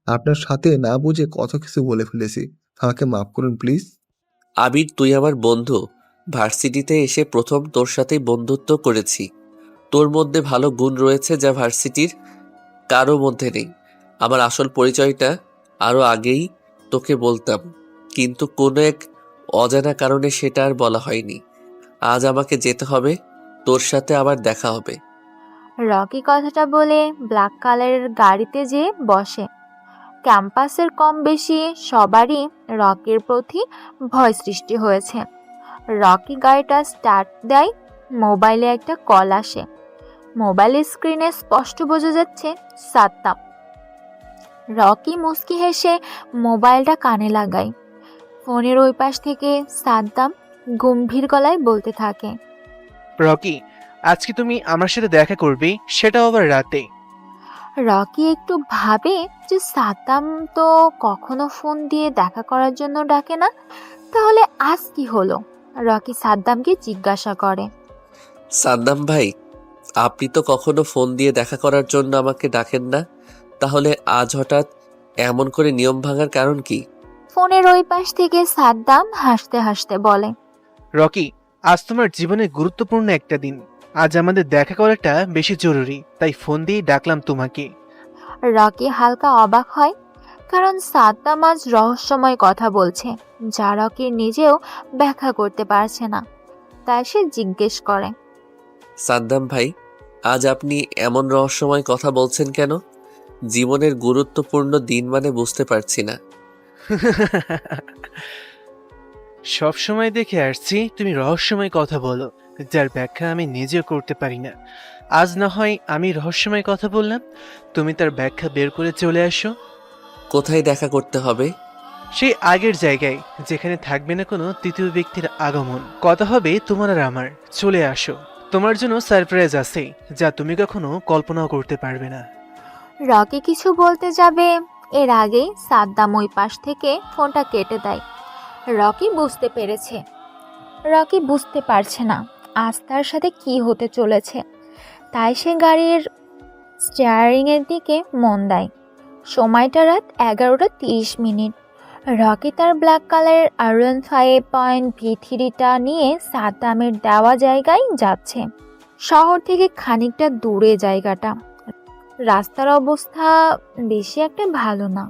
আপনার সাথে না বুঝে কত কিছু বলে ফেলেছি, আমাকে মাফ করুন প্লিজ। আবির, তুই আমার বন্ধু। ভার্সিটিতে এসে প্রথম তোর সাথেই বন্ধুত্ব করেছি। তোর মধ্যে ভালো গুণ রয়েছে যা ভার্সিটির কারো মধ্যে নেই। আমার আসল পরিচয়টা আরো আগেই তোকে বলতাম, কিন্তু কোনো এক অজানা কারণে সেটা আর বলা হয়নি। আজ আমাকে যেতে হবে, তোর সাথে আবার দেখা হবে। রকি কথাটা বলে ব্ল্যাক কালারের গাড়িতে যেয়ে বসে। ক্যাম্পাসের কম বেশি সবারই রকির প্রতি ভয় সৃষ্টি হয়েছে। রকি গাড়িটা স্টার্ট দেয়, মোবাইলে একটা কল আসে। মোবাইলের স্ক্রিনে স্পষ্ট বোঝা যাচ্ছে সাত্তাম। রকি মুচকি হেসে মোবাইলটা কানে লাগায়। ফোনের ওই পাশ থেকে সাদ্দাম গম্ভীর গলায় বলতে থাকে, রকি, আজকে তুমি আমার সাথে দেখা করবে, সেটাও আবার রাতে। রকি একটু ভাবে যে সাদ্দাম তো কখনো ফোন দিয়ে দেখা করার জন্য ডাকে না, তাহলে আজ কি হলো? রকি সাদ্দামকে জিজ্ঞাসা করে, সাদ্দাম ভাই, আপনি তো কখনো ফোন দিয়ে দেখা করার জন্য আমাকে ডাকেন না, তাহলে আজ হঠাৎ এমন করে নিয়ম ভাঙার কারণ কি? ফোনের ওই পাশ থেকে সাদ্দাম হাসতে হাসতে বলে, রকি, আজ তোমার জীবনের গুরুত্বপূর্ণ একটা দিন। আজ আমাদের দেখা করাটা বেশি জরুরি, তাই ফোন দিয়ে ডাকলাম তোমাকে। রকি হালকা অবাক হয়, কারণ সাদ্দাম আজ রহস্যময় কথা বলছে যা রকির নিজেও ব্যাখ্যা করতে পারছে না। তাই সে জিজ্ঞেস করে, সাদ্দাম ভাই, আজ আপনি এমন রহস্যময় কথা বলছেন কেন? জীবনের গুরুত্বপূর্ণ দিন মানে বুঝতে পারছি না। সব সময় দেখে আসছি তুমি রহস্যময় কথা বলো, যার ব্যাখ্যা আমি নিজেও করতে পারি না। আজ না হয় আমি রহস্যময় কথা বললাম, তুমি তার ব্যাখ্যা বের করে চলে আসো। কোথায় দেখা করতে হবে? সেই আগের জায়গায়, যেখানে থাকবে না কোনো তৃতীয় ব্যক্তির আগমন। কথা হবে তোমার আর আমার। চলে আসো, তোমার জন্য সারপ্রাইজ আছে যা তুমি কখনো কল্পনাও করতে পারবে না। রকি কিছু বলতে যাবে এর আগেই সাদ্দাম ওই পাশ থেকে ফোনটা কেটে দেয়। রকি বুঝতে পারছে না আজ তার সাথে কি হতে চলেছে, তাই সে গাড়ির স্টিয়ারিংয়ের দিকে মন দেয়। সময়টা রাত 11:30। রকি তার ব্ল্যাক কালারের R15.V3টা নিয়ে সাদ্দামের দেওয়া জায়গায় যাচ্ছে। শহর থেকে খানিকটা দূরে জায়গাটা। রাস্তার অবস্থা বেশি একটা ভালো না।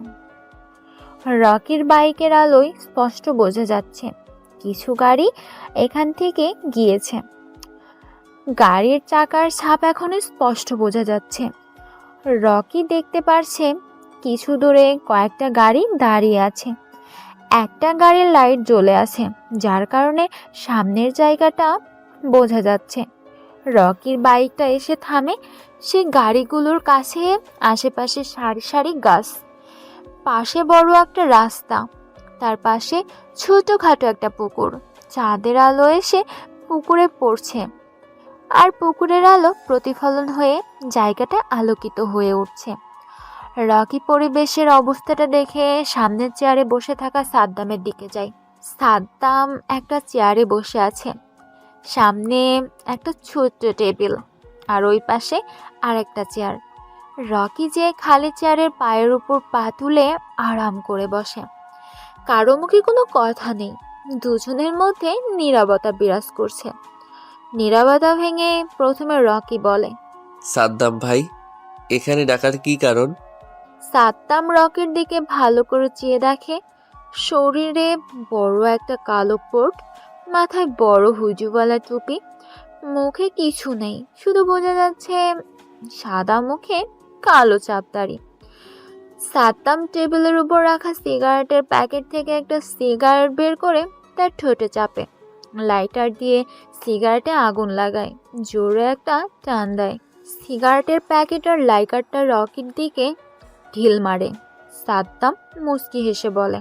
রকির বাইকের আলোয় স্পষ্ট বোঝা যাচ্ছে কিছু গাড়ি এখান থেকে গিয়েছে। গাড়ির চাকার ছাপ এখনো স্পষ্ট বোঝা যাচ্ছে। রকি দেখতে পারছে কিছু দূরে কয়েকটা গাড়ি দাঁড়িয়ে আছে। একটা গাড়ির লাইট জ্বলে আছে, যার কারণে সামনের জায়গাটা বোঝা যাচ্ছে। রকির বাইকটা এসে থামে সে গাড়িগুলোর কাছে। আশেপাশে সারি সারি গাছ, পাশে বড় একটা রাস্তা, তার পাশে ছোটখাটো একটা পুকুর। চাঁদের আলো এসে পুকুরে পড়ছে, আর পুকুরের আলো প্রতিফলন হয়ে জায়গাটা আলোকিত হয়ে উঠছে। রকি পরিবেশের অবস্থাটা দেখে সামনের চেয়ারে বসে থাকা সাদ্দামের দিকে যায়। সাদ্দাম একটা চেয়ারে বসে আছে, সামনে একটা ছোট্ট টেবিল, আর ওই পাশে আরেকটা চেয়ার। রকি যে খালি চেয়ারের পায়ের উপর পা তুলে আরাম করে বসে। কারো মুখে কোনো কথা নেই, দুজনের মধ্যে নীরবতা বিরাজ করছে। নীরবতা ভেঙে প্রথমে রকি বলে, সাদ্দাম ভাই, এখানে ডাকার কি কারণ? সাদ্দাম রকির দিকে ভালো করে চেয়ে দেখে শরীরে বড় একটা কালো কোট, মাথায় বড় হুজুওয়ালা টুপি, মুখে কিছু নেই, শুধু বোঝা যাচ্ছে সাদা মুখে কালো চাপদাড়ি। সাদ্দাম টেবিলের উপর রাখা সিগারেটের প্যাকেট থেকে একটা সিগারেট বের করে তার ঠোঁটে চাপে, লাইটার দিয়ে সিগারেটে আগুন লাগায়, জোরে একটা টান দেয়। সিগারেটের প্যাকেট আর লাইটারটা রকির দিকে ঢিল মারে। সাদ্দাম মুচকি হেসে বলে,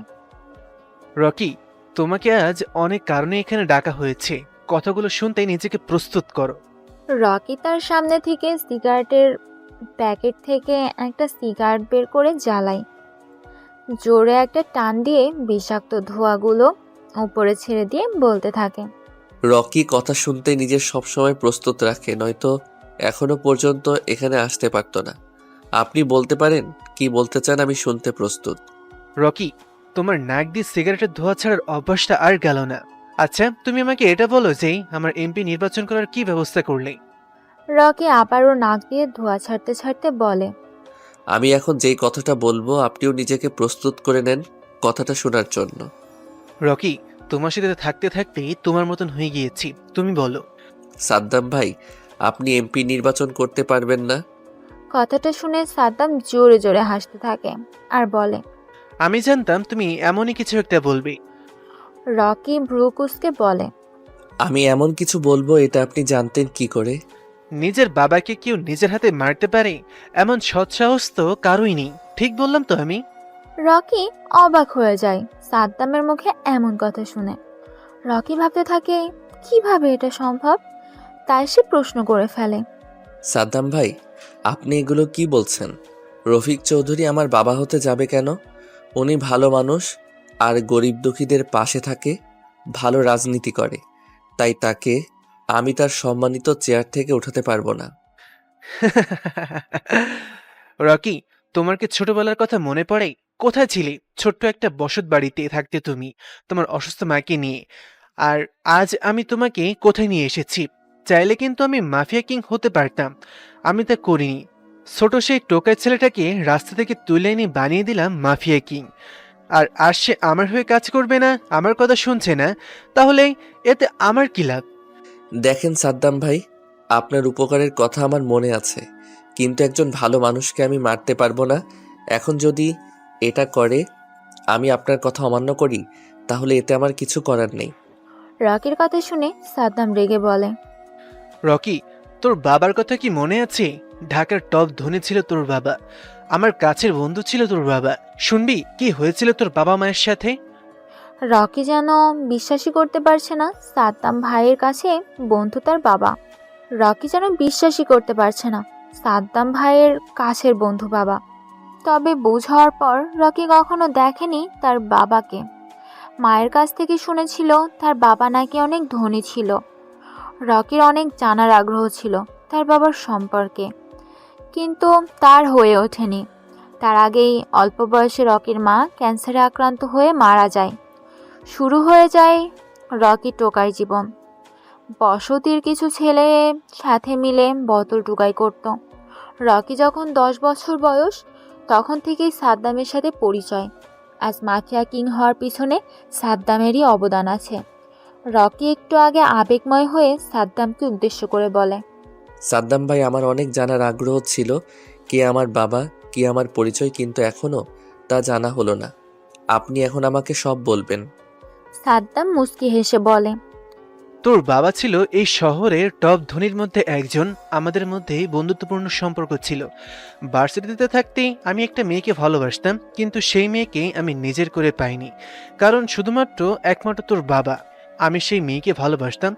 রকি, তোমাকে আজ অনেক কারণে এখানে ডাকা হয়েছে। কথাগুলো শুনতে নিজেকে প্রস্তুত করো। রকি তার সামনে থেকে সিগারেটের প্যাকেট থেকে একটা সিগারেট বের করে জ্বালায়, জোরে একটা টান দিয়ে বিষাক্ত ধোঁয়াগুলো উপরে ছেড়ে দিয়ে বলতে থাকে, রকি কথা শুনতে নিজের সবসময় প্রস্তুত রাখে, নয়তো এখনো পর্যন্ত এখানে আসতে পারতো না। আপনি বলতে পারেন কি বলতে চান, আমি শুনতে প্রস্তুত। রকি, তোমার নাক দিয়ে সিগারেটের ধোঁয়া ছাড়ার অভ্যাসটা আর গেল না। আচ্ছা, তুমি আমাকে এটা বলো যে আমার এমপি নির্বাচন করার কি ব্যবস্থা করলে? রকি আবারও নাক দিয়ে ধোঁয়া ছাড়তে ছাড়তে বলে, আমি এখন যেই কথাটা বলবো আপনিও নিজেকে প্রস্তুত করে নেন কথাটা শোনার জন্য। রকি, তোমার সাথে থাকতে থাকতেই তোমার মতন হয়ে গিয়েছি। তুমি বলো। সাদ্দাম ভাই, আপনি এমপি নির্বাচন করতে পারবেন না। কথাটা শুনে সাদ্দাম জোরে জোরে হাসতে থাকে আর বলে, আমি জানতাম তুমি এমনই কিছু একটা বলবে। রকি ভ্রু কুঁচকে বলে, আমি এমন কিছু বলবো এটা আপনি জানতেন কি করে? নিজের বাবাকে কেউ নিজের হাতে মারতে পারে এমন সৎসাহস তো কারোই নেই। ঠিক বললাম তো আমি? রকি অবাক হয়ে যায় সাদ্দামের মুখে এমন কথা শুনে। রকি ভাবতে থাকে কিভাবে এটা সম্ভব, তাই সে প্রশ্ন করে ফেলে, সাদ্দাম ভাই, আপনি এগুলো কি বলছেন? রফিক চৌধুরী আমার বাবা হতে যাবে কেন? উনি ভালো মানুষ আর গরিব দুঃখীদের পাশে থাকে, ভালো রাজনীতি করে, তাই তাকে আমি তার সম্মানিত চেয়ার থেকে উঠাতে পারবো না। রকি, তোমার কি ছোটবেলার কথা মনে পড়ে? কোথায় ছিলে? ছোট্ট একটা বসত বাড়িতে থাকতে তুমি, তোমার অসুস্থ মাকে নিয়ে। আর আজ আমি তোমাকে কোথায় নিয়ে এসেছি। চাইলে কিন্তু আমি মাফিয়া কিং হতে পারতাম, আমি তা করিনি। ছোট সেই টোকাই ছেলেটাকে রাস্তা থেকে তুলে এনে বানিয়ে দিলাম মাফিয়া কিং। আর সে আমার হয়ে কাজ করবে না, আমার কথা শুনছে না, তাহলে এতে আমার কি লাভ? দেখেন সাদ্দাম ভাই, আপনার উপকারের কথা আমার মনে আছে, কিন্তু একজন ভালো মানুষকে আমি মারতে পারবো না। এখন যদি এটা করে আমি আপনার কথা অমান্য করি, তাহলে এতে আমার কিছু করার নেই। রকির কথা শুনে সাদ্দাম রেগে বলে, রকি, তোর বাবার কথা কি মনে আছে? ঢাকার টপ ধনী ছিল তোর বাবা। আমার কাছের বন্ধু ছিল তোর বাবা। শুনবি কি হয়েছিল তোর বাবা মায়ের সাথে? রকি যেন বিশ্বাসই করতে পারছে না সাদ্দাম ভাইয়ের কাছে বন্ধু তার বাবা। রকি যেন বিশ্বাসই করতে পারছে না সাদ্দাম ভাইয়ের কাছের বন্ধু বাবা। তবে বুঝ হওয়ার পর রকি কখনো দেখেনি তার বাবাকে। মায়ের কাছ থেকে শুনেছিল তার বাবা নাকি অনেক ধনী ছিল। রকির অনেক জানার আগ্রহ ছিল তার বাবার সম্পর্কে, কিন্তু তার হয়ে ওঠেনি। তার আগেই অল্প বয়সে রকির মা ক্যান্সারে আক্রান্ত হয়ে মারা যায়। শুরু হয়ে যায় রকি টোকাই জীবন। বসতির কিছু ছেলে সাথে মিলে বোতল টোকাই করত। রকি যখন 10 বছর বয়স তখন থেকেই সাদ্দামের সাথে পরিচয়। আজ মাফিয়া কিং হওয়ার পিছনে সাদ্দামেরই অবদান আছে। রকি একটু আগে আবেগময় হয়ে সাদ্দামকে উদ্দেশ্য করে বলে, সাদ্দাম ভাই, আমার অনেক জানার আগ্রহ ছিল কে আমার বাবা, কি আমার পরিচয়, কিন্তু এখনো তা জানা হলো না। আপনি এখন আমাকে সব বলবেন। সাদ্দাম মুচকি হেসে বলে, তোর বাবা ছিল এই শহরের টপ ধনীর মধ্যে একজন। আমাদের মধ্যে বন্ধুত্বপূর্ণ সম্পর্ক ছিল। ভার্সিটিতে থাকতেই আমি একটা মেয়েকে ভালোবাসতাম, কিন্তু সেই মেয়েকে আমি নিজের করে পাইনি, কারণ শুধুমাত্র একমাত্র তোর বাবা। আমি সেই মেয়েকে ভালোবাসতাম,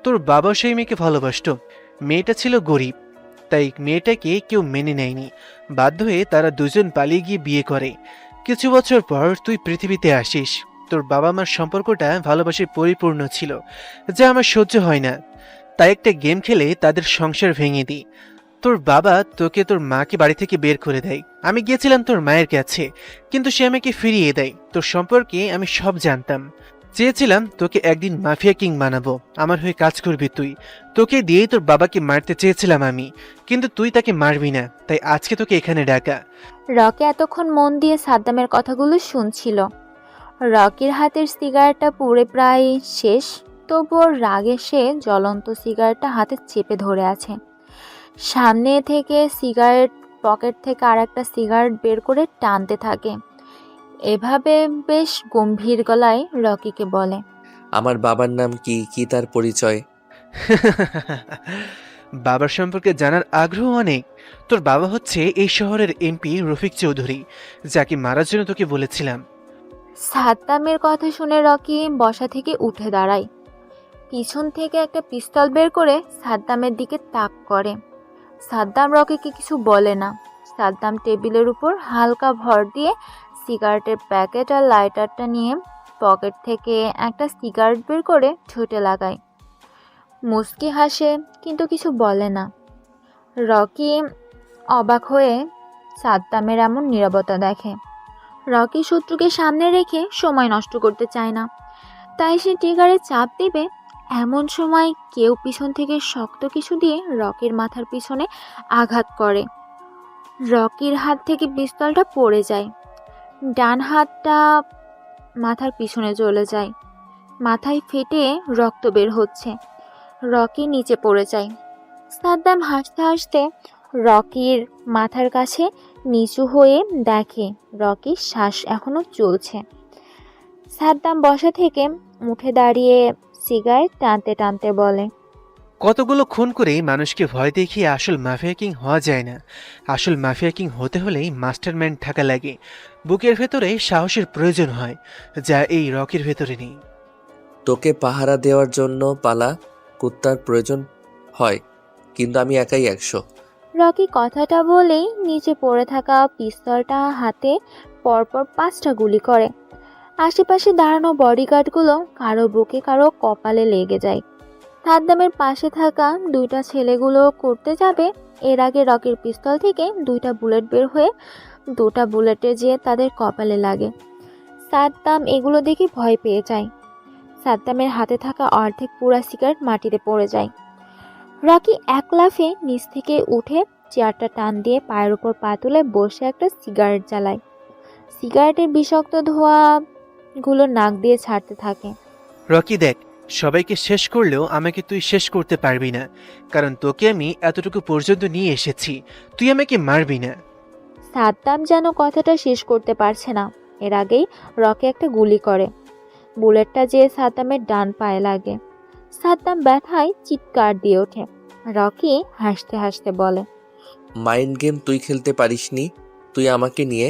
তোর বাবাও সেই মেয়েকে ভালোবাসতো। মেয়েটা ছিল গরিব, তাই মেয়েটাকে কেউ মেনে নেয়নি। বাধ্য হয়ে তারা দুজন পালিয়ে গিয়ে বিয়ে করে। কিছু বছর পর তুই পৃথিবীতে আসিস। তোর বাবা মার সম্পর্কটা ভালোবাসায় পরিপূর্ণ ছিল, যা আমার সহ্য হয় না। তাই একটা গেম খেলে তাদের সংসার ভেঙে দিই। তোর বাবা তোকে তোর মাকে বাড়ি থেকে বের করে দেয়। আমি গিয়েছিলাম তোর মায়ের কাছে, কিন্তু সে আমাকে ফিরিয়ে দেয়। তোর সম্পর্কে আমি সব জানতাম। চেয়েছিলাম তোকে একদিন মাফিয়া কিং বানাবো, আমার হয়ে কাজ করবি তুই। তোকে দিয়েই তোর বাবাকে মারতে চেয়েছিলাম আমি, কিন্তু তুই তাকে মারবি না, তাই আজকে তোকে এখানে ডাকা। রকি এতক্ষণ মন দিয়ে সাদ্দামের কথাগুলো শুনছিল। রকির হাতের সিগারেটটা পুড়ে প্রায় শেষ, তবুও রাগে সে জ্বলন্ত সিগারেটটা হাতে চেপে ধরে আছে। সামনে থেকে সিগারেট পকেট থেকে আর একটা সিগারেট বের করে টানতে থাকে। এভাবে বেশ গম্ভীর গলায় রকিকে বলে, আমার বাবার নাম কি, কি তার পরিচয়? বাবার সম্পর্কে জানার আগ্রহ অনেক। তোর বাবা হচ্ছে এই শহরের এমপি রফিক চৌধুরী, যাকে মারার জন্য তোকে বলেছিলাম। সাদ্দামের কথা শুনে রকি বসা থেকে উঠে দাঁড়ায়। পিছন থেকে একটা পিস্তল বের করে সাদ্দামের দিকে তাক করে। সাদ্দাম রকিকে কিছু বলে না। সাদ্দাম টেবিলের উপর হালকা ভর দিয়ে সিগারেটের প্যাকেট আর লাইটারটা নিয়ে পকেট থেকে একটা সিগারেট বের করে ঠোঁটে লাগায়। মুচকি হাসে, কিন্তু কিছু বলে না। রকি অবাক হয়ে সাদ্দামের এমন নীরবতা দেখে। রকি শত্রুকে সামনে রেখে সময় নষ্ট করতে চায় না, তাই সে ট্রিগারে চাপ দিবে। এমন সময় কেউ পিছন থেকে শক্ত কিছু দিয়ে রকির মাথার পিছনে আঘাত করে। রকির হাত থেকে পিস্তলটা পড়ে যায়। ডান হাতটা মাথার পিছনে চলে যায়। মাথায় ফেটে রক্ত বের হচ্ছে। রকি নিচে পড়ে যায়। সাদ্দাম হাসতে হাসতে রকির মাথার কাছে নিচু হয়ে দেখে রকির শ্বাস এখনো চলছে। সাদ্দাম বসা থেকে উঠে দাঁড়িয়ে সিগারেট টানতে টানতে বলে, কতগুলো খুন করে মানুষকে ভয় দেখিয়ে আসল মাফিয়া কিং হওয়া যায় না। আসল মাফিয়া কিং হতে হলেই মাস্টারমাইন্ড থাকা লাগে। বুকের ভেতরে সাহসের প্রয়োজন হয়, যা এই রকির ভেতরে নেই। তোকে পাহারা দেওয়ার জন্য পালা কুত্তার প্রয়োজন হয়, কিন্তু আমি একাই 100। রকি কথাটা বলেই নিচে পড়ে থাকা পিস্তলটা হাতে পরপর 5টা গুলি করে। আশেপাশে দাঁড়ানো বডিগার্ডগুলো কারো বুকে কারো কপালে লেগে যায়। সাদ্দামের পাশে থাকা 2টা ছেলেগুলো করতে যাবে, এর আগে রকির পিস্তল থেকে 2টা বুলেট বের হয়ে 2টা বুলেটে যেয়ে তাদের কপালে লাগে। সাদ্দাম এগুলো দেখে ভয় পেয়ে যায়। সাদ্দামের হাতে থাকা অর্ধেক পুরা সিগারেট মাটিতে পড়ে যায়। রকি এক লাফে নিচ থেকে উঠে চেয়ারটা টান দিয়ে পায়ের উপর পা তুলে বসে একটা সিগারেট জ্বালায়। সিগারেটের বিষাক্ত ধোঁয়াগুলো নাক দিয়ে ছাড়তে থাকে। রকি দেখ, সবাইকে শেষ করলেও আমাকে তুই শেষ করতে পারবি না, কারণ তোকে আমি এতটুকু পর্যন্ত নিয়ে এসেছি। তুই আমাকে মারবি না। সাদ্দাম যেন কথাটা শেষ করতে পারছে না, এর আগেই রকি একটা গুলি করে। বুলেটটা যেয়ে সাদ্দামের ডান পায়ে লাগে। সাদ্দাম ব্যথায় চিৎকার দিয়ে ওঠে। রকি হাসতে হাসতে বলে, মাইন্ড গেম তুই খেলতে পারিসনি। তুই তুই আমাকে নিয়ে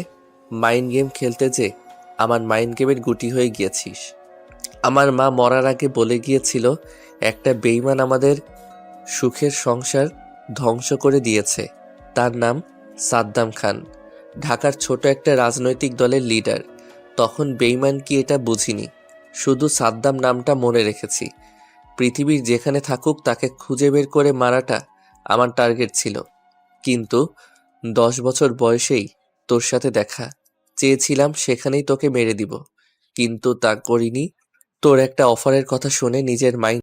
মাইন্ড গেম খেলতে যে আমার মাইন্ড গেমের গুটি হয়ে গিয়েছিস। আমার মা মরার আগে বলে গিয়েছিল একটা বেঈমান আমাদের সুখের সংসার ধ্বংস করে দিয়েছে। তার নাম সাদ্দাম খান, ঢাকার ছোট একটা রাজনৈতিক দলের লিডার। তখন বেঈমান কি এটা বুঝিনি, শুধু সাদ্দাম নামটা মনে রেখেছি। পৃথিবীর যেখানে থাকুক তাকে খুঁজে বের করে মারাটা আমার টার্গেট ছিল। কিন্তু 10 বছর বয়সেই তোর সাথে দেখা, চেয়েছিলাম সেখানেই তোকে মেরে দিব, কিন্তু তা করিনি। তোর একটা অফারের কথা শুনে নিজের মাইন্ড